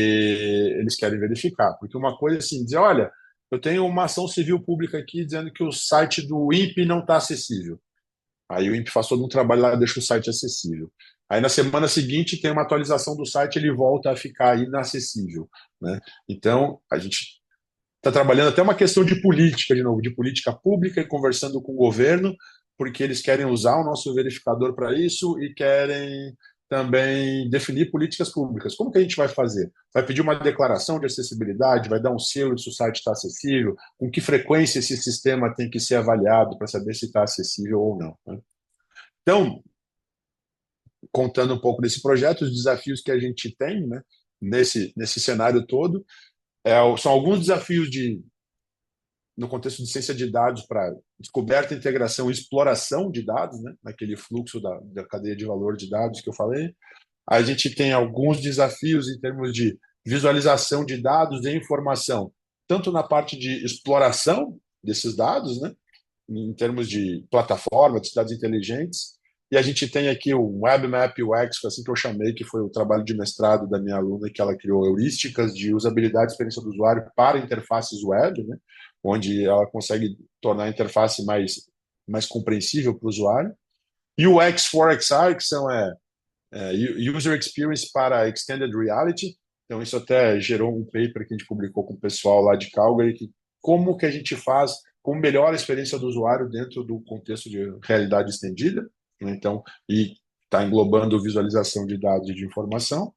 eles querem verificar. Porque uma coisa é assim, dizer, olha, eu tenho uma ação civil pública aqui dizendo que o site do INPE não está acessível. Aí o INPE faz todo um trabalho lá e deixa o site acessível. Aí na semana seguinte tem uma atualização do site, ele volta a ficar inacessível, né? Então, a gente está trabalhando até uma questão de política, de novo, de política pública e conversando com o governo, porque eles querem usar o nosso verificador para isso e querem também definir políticas públicas. Como que a gente vai fazer? Vai pedir uma declaração de acessibilidade, vai dar um selo se o site está acessível, com que frequência esse sistema tem que ser avaliado para saber se está acessível ou não, né? Então, contando um pouco desse projeto, os desafios que a gente tem, né, nesse cenário todo, são alguns desafios no contexto de ciência de dados para descoberta, integração e exploração de dados, né, naquele fluxo da cadeia de valor de dados que eu falei. A gente tem alguns desafios em termos de visualização de dados e informação, tanto na parte de exploração desses dados, né, em termos de plataforma, de cidades inteligentes. E a gente tem aqui o Web Map UX, foi assim que eu chamei, que foi o trabalho de mestrado da minha aluna, que ela criou heurísticas de usabilidade e experiência do usuário para interfaces web, né, onde ela consegue tornar a interface mais compreensível para o usuário. E o X4XR, que são User Experience para Extended Reality. Então, isso até gerou um paper que a gente publicou com o pessoal lá de Calgary, que como que a gente faz com melhor a experiência do usuário dentro do contexto de realidade estendida, né? Então, e está englobando visualização de dados e de informação.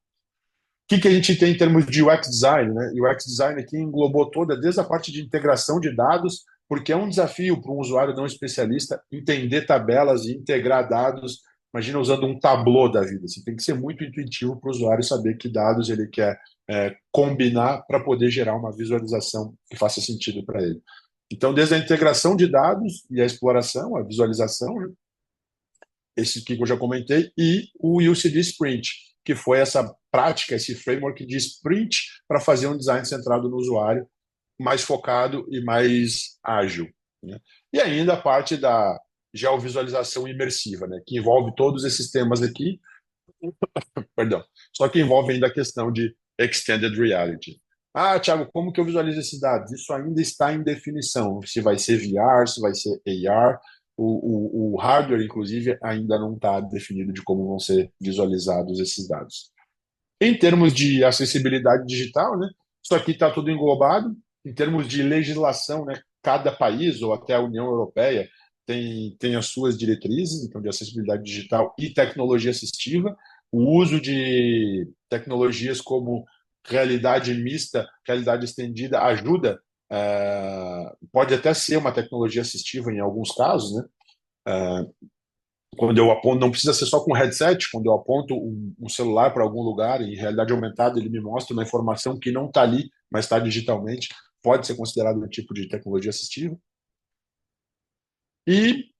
O que a gente tem em termos de UX design, né? UX design aqui englobou toda, desde a parte de integração de dados, porque é um desafio para um usuário não especialista entender tabelas e integrar dados. Imagina usando um tablô da vida. Assim, tem que ser muito intuitivo para o usuário saber que dados ele quer combinar para poder gerar uma visualização que faça sentido para ele. Então, desde a integração de dados e a exploração, a visualização, né? Esse que eu já comentei, e o UCD Sprint, que foi essa prática, esse framework de sprint para fazer um design centrado no usuário, mais focado e mais ágil, né? E ainda a parte da geovisualização imersiva, né, que envolve todos esses temas aqui, perdão, só que envolve ainda a questão de extended reality. Ah, Thiago, como que eu visualizo esses dados? Isso ainda está em definição, se vai ser VR, se vai ser AR, o hardware, inclusive, ainda não está definido de como vão ser visualizados esses dados. Em termos de acessibilidade digital, né, isso aqui está tudo englobado. Em termos de legislação, né, cada país ou até a União Europeia tem as suas diretrizes, então, de acessibilidade digital e tecnologia assistiva. O uso de tecnologias como realidade mista, realidade estendida, ajuda. Pode até ser uma tecnologia assistiva em alguns casos, né? Quando eu aponto, não precisa ser só com headset, quando eu aponto um celular para algum lugar em realidade aumentada, ele me mostra uma informação que não está ali, mas está digitalmente, pode ser considerado um tipo de tecnologia assistiva. E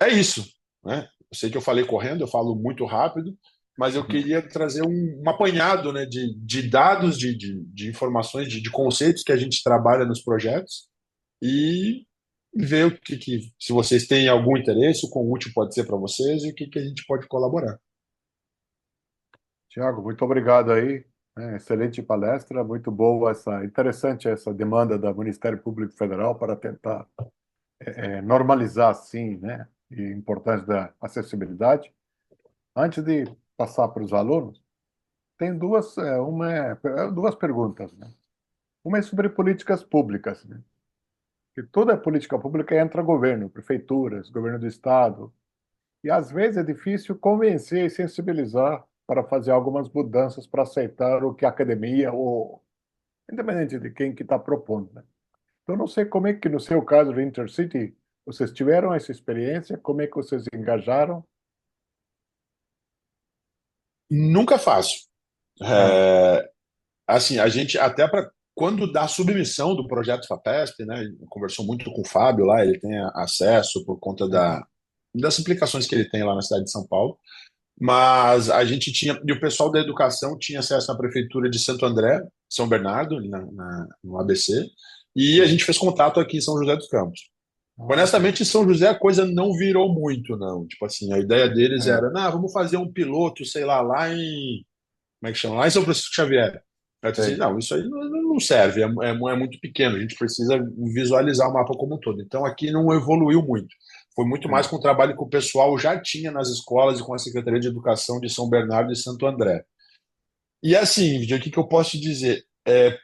é isso, né? Eu sei que eu falei correndo, eu falo muito rápido, mas eu queria trazer um apanhado, né, de dados, de informações, de conceitos que a gente trabalha nos projetos e ver se vocês têm algum interesse, o quão útil pode ser para vocês e o que a gente pode colaborar. Tiago, muito obrigado aí. Excelente palestra, muito boa interessante essa demanda do Ministério Público Federal para tentar normalizar, sim, né, a importância da acessibilidade. Antes de passar para os alunos, tem duas, duas perguntas, né? Uma é sobre políticas públicas, né? Que toda política pública entra governo, prefeituras, governo do estado, e às vezes é difícil convencer e sensibilizar para fazer algumas mudanças para aceitar o que a academia, ou independente de quem que está propondo, né? Então, não sei como é que no seu caso do Intercity vocês tiveram essa experiência, como é que vocês engajaram? Nunca fácil. Ah, Assim, a gente até para quando dá a submissão do projeto FAPESP, né, conversou muito com o Fábio lá, ele tem acesso por conta das implicações que ele tem lá na cidade de São Paulo, mas a gente tinha, e o pessoal da educação tinha acesso na prefeitura de Santo André, São Bernardo, no ABC, e a sim. gente fez contato aqui em São José dos Campos. Ah, Honestamente, em São José a coisa não virou muito, não. Tipo assim, a ideia deles é, era, não, vamos fazer um piloto, sei lá em como é que chama? Lá em São Francisco Xavier. Aí eu disse assim, sei. não, isso aí não serve, é muito pequeno, a gente precisa visualizar o mapa como um todo. Então aqui não evoluiu muito. Foi muito mais Sim. com o trabalho que o pessoal já tinha nas escolas e com a Secretaria de Educação de São Bernardo e Santo André. E assim, o que eu posso te dizer?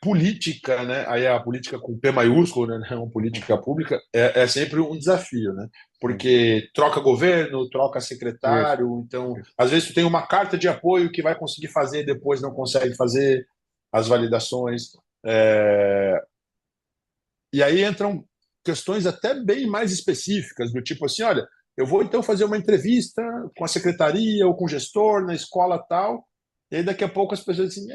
Política, né? Aí a política com P maiúsculo, né? Uma política pública é sempre um desafio, né? Sim. Porque troca governo, troca Isso, secretário, então isso. às vezes tu tem uma carta de apoio que vai conseguir fazer, depois não consegue fazer as validações. É, E aí entram questões até bem mais específicas, do tipo assim, olha, eu vou então fazer uma entrevista com a secretaria ou com o gestor na escola tal, e aí daqui a pouco as pessoas dizem,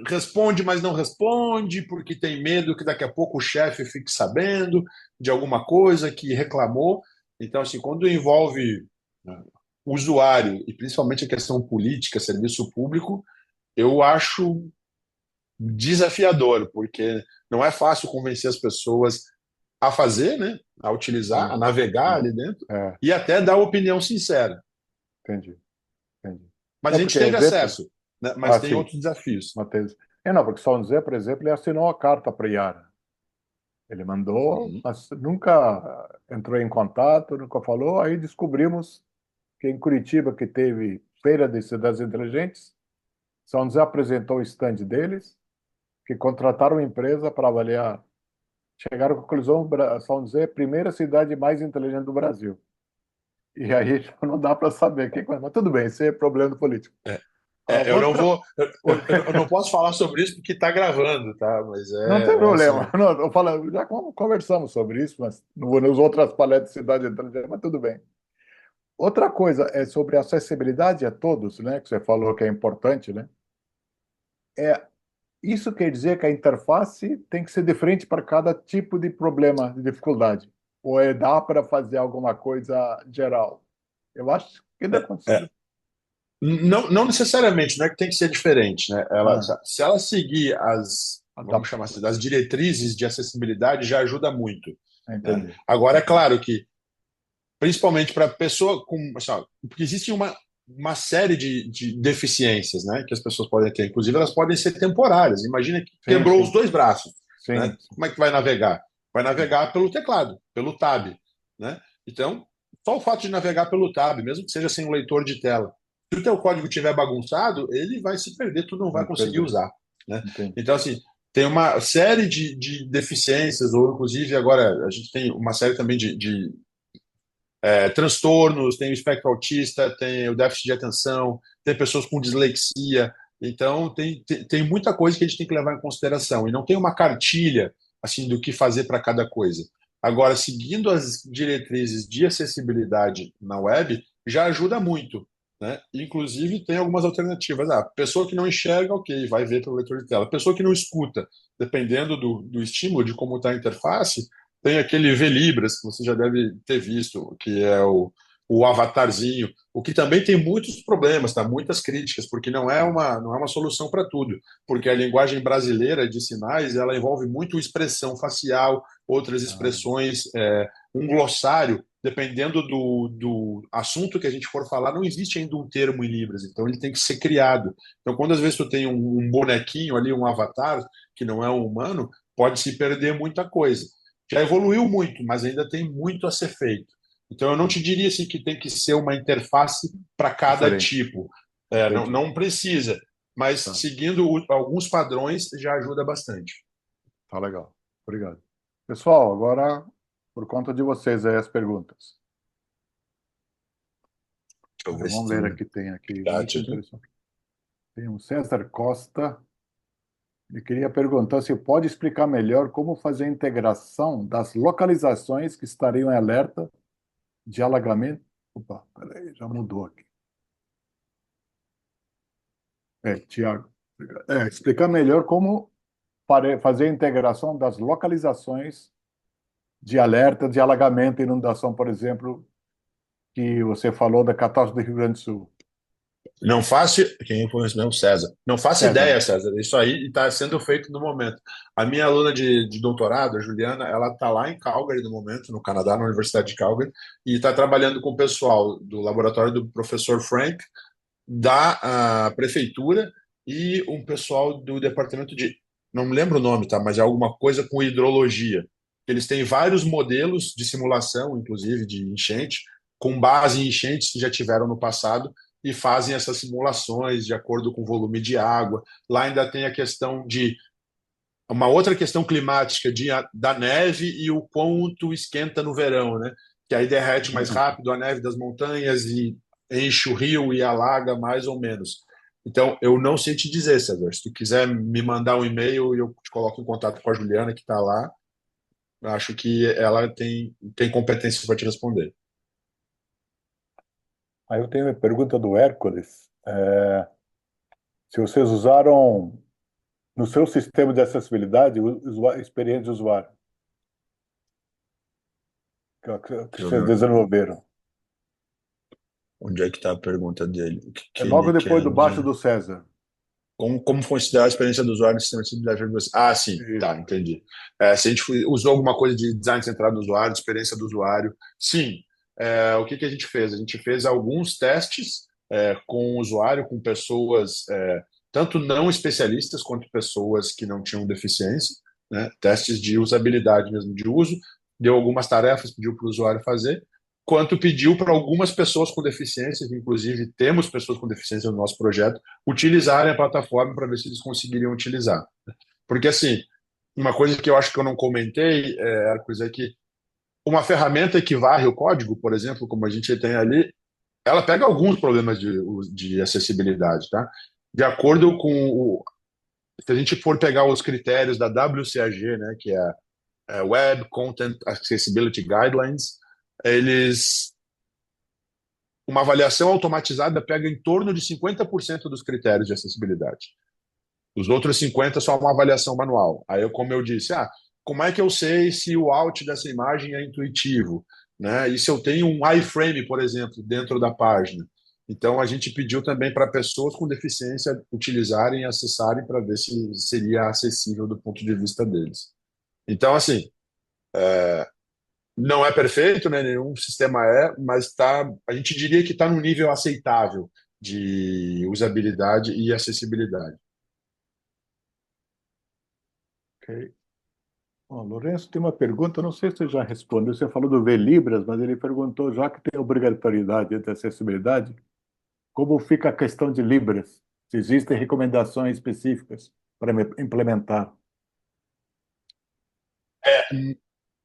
responde, mas não responde, porque tem medo que daqui a pouco o chefe fique sabendo de alguma coisa que reclamou. Então, assim, quando envolve, né, o usuário, e principalmente a questão política, serviço público, eu acho desafiador, porque não é fácil convencer as pessoas a fazer, né, a utilizar, a Sim, navegar sim. ali dentro, É, e até dar opinião sincera. entendi, entendi. Mas É a gente porque teve exemplo, acesso, né, mas ah, tem sim, outros desafios. Matheus. Não, porque São José, por exemplo, ele assinou a carta para Iara. Ele mandou, Uhum. mas nunca entrou em contato, nunca falou. Aí descobrimos que em Curitiba, que teve Feira de Cidades Inteligentes, São José apresentou o stand deles, que contrataram uma empresa para avaliar. Chegaram à conclusão, São José é a primeira cidade mais inteligente do Brasil. E aí não dá para saber quem, mas tudo bem, isso é problema do político. A Eu não outra, vou, eu não posso falar sobre isso porque está gravando, tá? Mas não tem é problema. assim. Não, eu falo, já conversamos sobre isso, mas não vou nas outras palestras de cidade inteligente, mas tudo bem. Outra coisa é sobre acessibilidade a todos, né? Que você falou que é importante, né? É, isso quer dizer que a interface tem que ser diferente para cada tipo de problema, de dificuldade. Ou dá para fazer alguma coisa geral? Eu acho que ainda É, consigo. não necessariamente, não é que tem que ser diferente, né? Ah, Se ela seguir vamos adapta. chamar assim, das diretrizes de acessibilidade, já ajuda muito, né? Entendi. Agora, é Entendi. claro que, principalmente para pessoa com, assim, ó, porque existe uma série de deficiências, né, que as pessoas podem ter. Inclusive, elas podem ser temporárias. Imagina que Sim, quebrou os sim. dois braços, né? Sim, Como é que vai navegar? Vai sim. navegar pelo teclado, pelo tab, né? Então, só o fato de navegar pelo tab, mesmo que seja sem um leitor de tela, se o teu código estiver bagunçado, ele vai se perder, tu não vai Vai conseguir perder. usar, né? Entendi. Então, assim, tem uma série de deficiências, ou inclusive agora a gente tem uma série também de transtornos, tem o espectro autista, tem o déficit de atenção, tem pessoas com dislexia. Então, tem muita coisa que a gente tem que levar em consideração. E não tem uma cartilha assim do que fazer para cada coisa. Agora, seguindo as diretrizes de acessibilidade na web, já ajuda muito. Né? Inclusive, tem algumas alternativas. Pessoa que não enxerga, ok, vai ver pelo leitor de tela. Pessoa que não escuta, dependendo do estímulo, de como está a interface, tem aquele Velibras, que você já deve ter visto, que é o avatarzinho, o que também tem muitos problemas, tá? Muitas críticas, porque não é uma solução para tudo, porque a linguagem brasileira de sinais ela envolve muito expressão facial, outras Ah, expressões, um glossário, dependendo do assunto que a gente for falar, não existe ainda um termo em Libras, então ele tem que ser criado. Então, quando às vezes tu tem um bonequinho ali, um avatar, que não é um humano, pode se perder muita coisa. Já evoluiu muito, mas ainda tem muito a ser feito. Então, eu não te diria assim que tem que ser uma interface para cada diferente. tipo. Não, Entendi. não precisa, mas Tá, seguindo alguns padrões já ajuda bastante. tá legal. Obrigado. Pessoal, agora, por conta de vocês aí, as perguntas. Deixa eu ver se Vamos tem ver um aqui, tem aqui, chat muito aqui. interessante. Tem um César Costa. Ele queria perguntar se pode explicar melhor como fazer a integração das localizações que estariam em alerta de alagamento. Opa, peraí, já mudou aqui. Tiago. Explicar melhor como fazer a integração das localizações de alerta de alagamento e inundação, por exemplo, que você falou da catástrofe do Rio Grande do Sul. Não faço. Quem foi mesmo? César. Não faço César. ideia, César. Isso aí está sendo feito no momento. A minha aluna de doutorado, a Juliana, ela está lá em Calgary no momento, no Canadá, na Universidade de Calgary, e está trabalhando com o pessoal do laboratório do professor Frank, da prefeitura, e um pessoal do departamento de. Não me lembro o nome, tá? Mas é alguma coisa com hidrologia. Eles têm vários modelos de simulação, inclusive de enchente, com base em enchentes que já tiveram no passado, e fazem essas simulações de acordo com o volume de água. Lá ainda tem a questão de uma outra questão climática da neve e o quanto esquenta no verão, né? Que aí derrete mais rápido a neve das montanhas e enche o rio e alaga mais ou menos. Então, eu não sei te dizer, César. Se tu quiser me mandar um e-mail, eu te coloco em contato com a Juliana, que está lá. Acho que ela tem competência para te responder. Aí eu tenho uma pergunta do Hércules. Se vocês usaram no seu sistema de acessibilidade experiência de usuário que Eu vocês não- desenvolveram. Onde é que está a pergunta dele? O que, É que logo ele depois quer do baixo dizer? do César. Como considerar a experiência do usuário no sistema de acessibilidade para você? Ah, sim, tá, Isso. entendi. Se a gente usou alguma coisa de design centrado no usuário, de experiência do usuário, sim. O que a gente fez? A gente fez alguns testes com o usuário, com pessoas, tanto não especialistas quanto pessoas que não tinham deficiência, né? Testes de usabilidade mesmo, de uso. Deu algumas tarefas, pediu para o usuário fazer, quanto pediu para algumas pessoas com deficiências, inclusive temos pessoas com deficiência no nosso projeto, utilizarem a plataforma para ver se eles conseguiriam utilizar. Porque, assim, uma coisa que eu acho que eu não comentei, Arcos, é que uma ferramenta que varre o código, por exemplo, como a gente tem ali, ela pega alguns problemas de acessibilidade, tá? De acordo com se a gente for pegar os critérios da WCAG, né, que é Web Content Accessibility Guidelines, eles uma avaliação automatizada pega em torno de 50% dos critérios de acessibilidade. Os outros 50% só uma avaliação manual. Aí, como eu disse, como é que eu sei se o out dessa imagem é intuitivo? Né? E se eu tenho um iframe, por exemplo, dentro da página? Então, a gente pediu também para pessoas com deficiência utilizarem e acessarem para ver se seria acessível do ponto de vista deles. Então, assim, não é perfeito, né? Nenhum sistema mas a gente diria que está num nível aceitável de usabilidade e acessibilidade. Ok. Bom, Lourenço tem uma pergunta, não sei se você já respondeu, você falou do V-Libras, mas ele perguntou, já que tem obrigatoriedade entre acessibilidade, como fica a questão de Libras? Se existem recomendações específicas para implementar?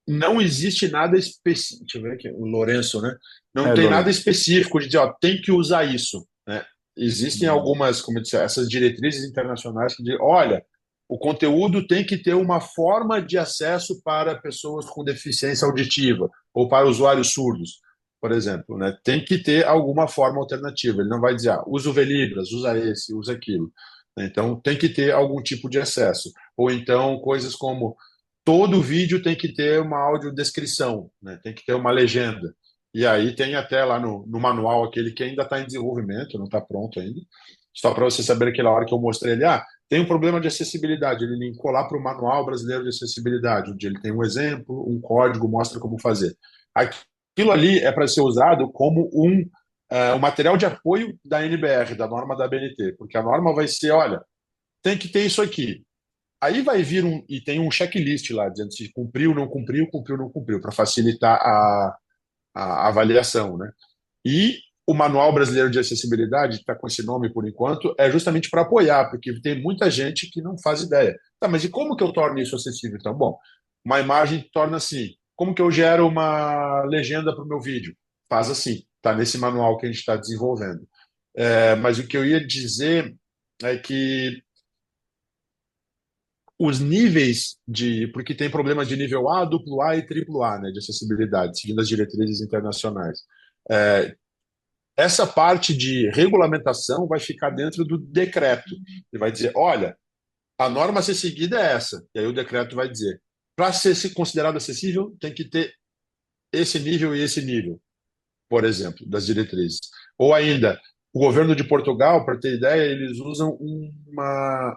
Não existe nada específico. Deixa eu ver aqui, o Lourenço, né? Não tem nada Lourenço. específico de dizer, ó, tem que usar isso, né? Existem Hum. algumas, como eu disse, essas diretrizes internacionais que dizem, olha, o conteúdo tem que ter uma forma de acesso para pessoas com deficiência auditiva ou para usuários surdos, por exemplo, né? Tem que ter alguma forma alternativa. Ele não vai dizer, usa o Velibras, usa esse, usa aquilo. Então, tem que ter algum tipo de acesso. Ou então, coisas como todo vídeo tem que ter uma audiodescrição, né? Tem que ter uma legenda. E aí tem até lá no manual aquele que ainda está em desenvolvimento, não está pronto ainda. Só para você saber aquela hora que eu mostrei ali, tem um problema de acessibilidade. Ele linkou lá para o Manual Brasileiro de Acessibilidade, onde ele tem um exemplo, um código, mostra como fazer. Aquilo ali é para ser usado como um material de apoio da NBR, da norma da ABNT, porque a norma vai ser, olha, tem que ter isso aqui. Aí vai vir e tem um checklist lá, dizendo se cumpriu, não cumpriu, cumpriu, não cumpriu, para facilitar a avaliação, né? E o Manual Brasileiro de Acessibilidade, que está com esse nome por enquanto, é justamente para apoiar, porque tem muita gente que não faz ideia. Tá, mas e como que eu torno isso acessível? Então, bom, uma imagem torna assim. Como que eu gero uma legenda para o meu vídeo? Faz assim. Está nesse manual que a gente está desenvolvendo. Mas o que eu ia dizer é que os níveis de. Porque tem problemas de nível A, duplo A e triplo A, né, de acessibilidade, seguindo as diretrizes internacionais. É, essa parte de regulamentação vai ficar dentro do decreto. Ele vai dizer: olha, a norma a ser seguida é essa. E aí o decreto vai dizer: para ser considerado acessível, tem que ter esse nível e esse nível, por exemplo, das diretrizes. Ou ainda, o governo de Portugal, para ter ideia, eles usam uma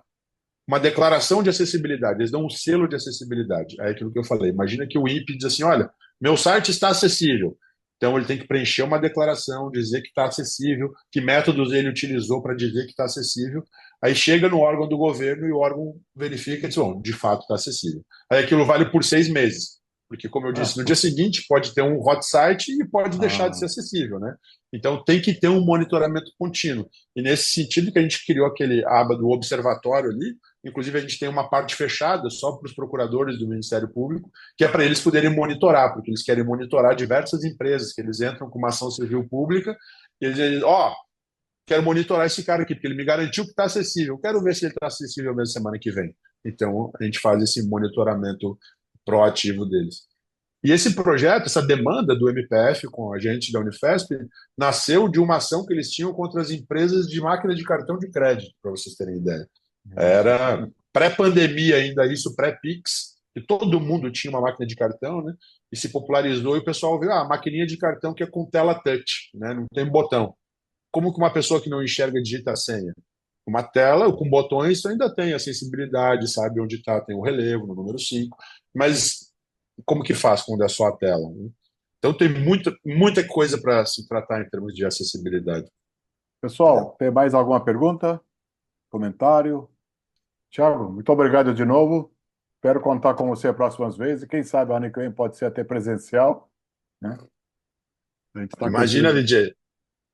declaração de acessibilidade, eles dão um selo de acessibilidade. É aquilo que eu falei. Imagina que o INPE diz assim: olha, meu site está acessível. Então ele tem que preencher uma declaração, dizer que está acessível, que métodos ele utilizou para dizer que está acessível. Aí chega no órgão do governo e o órgão verifica e diz: bom, de fato está acessível. Aí aquilo vale por 6 meses. Porque, como eu Ah, disse, no dia seguinte pode ter um hot site e pode deixar de ser ah, acessível, né? Então tem que ter um monitoramento contínuo. E nesse sentido que a gente criou aquele aba do observatório ali. Inclusive, a gente tem uma parte fechada só para os procuradores do Ministério Público, que é para eles poderem monitorar, porque eles querem monitorar diversas empresas, que eles entram com uma ação civil pública, e eles dizem: ó, quero monitorar esse cara aqui, porque ele me garantiu que está acessível, quero ver se ele está acessível mesmo semana que vem. Então, a gente faz esse monitoramento proativo deles. E esse projeto, essa demanda do MPF com a gente da Unifesp, nasceu de uma ação que eles tinham contra as empresas de máquina de cartão de crédito, para vocês terem ideia. nossa. Era pré-pandemia ainda, isso pré-Pix, que todo mundo tinha uma máquina de cartão, né? E se popularizou e o pessoal viu, a maquininha de cartão que é com tela touch, né? Não tem botão. Como que uma pessoa que não enxerga digita a senha? Uma tela com botões ainda tem a sensibilidade, sabe onde está, tem o relevo no número 5, mas como que faz quando é só a tela, né? Então tem muita coisa para se tratar em termos de acessibilidade. Pessoal, tem mais alguma pergunta? Comentário? Tiago, muito obrigado de novo. Espero contar com você próximas vezes. E quem sabe ano que vem pode ser até presencial, né? A gente está com Imagina, esses. DJ,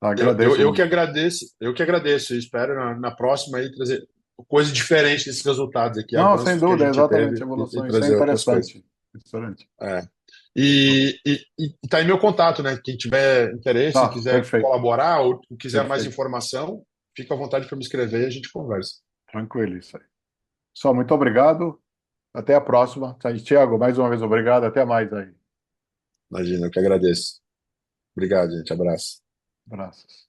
Agradeço eu que muito. agradeço, eu que agradeço. Eu espero na próxima aí trazer coisa diferente desses resultados aqui, Não, sem avanços que a dúvida, é gente exatamente, teve e evolução. Isso é trazer outras coisas. interessante. Interessante. É. E tá aí meu contato, né? Quem tiver interesse, Tá, quiser perfeito, colaborar ou quiser mais perfeito. informação, fica à vontade para me escrever e a gente conversa. Tranquilo isso aí. Pessoal, muito obrigado. Até a próxima. Tiago, mais uma vez obrigado. Até mais aí. Imagina, eu que agradeço. Obrigado, gente. Abraço. Abraços.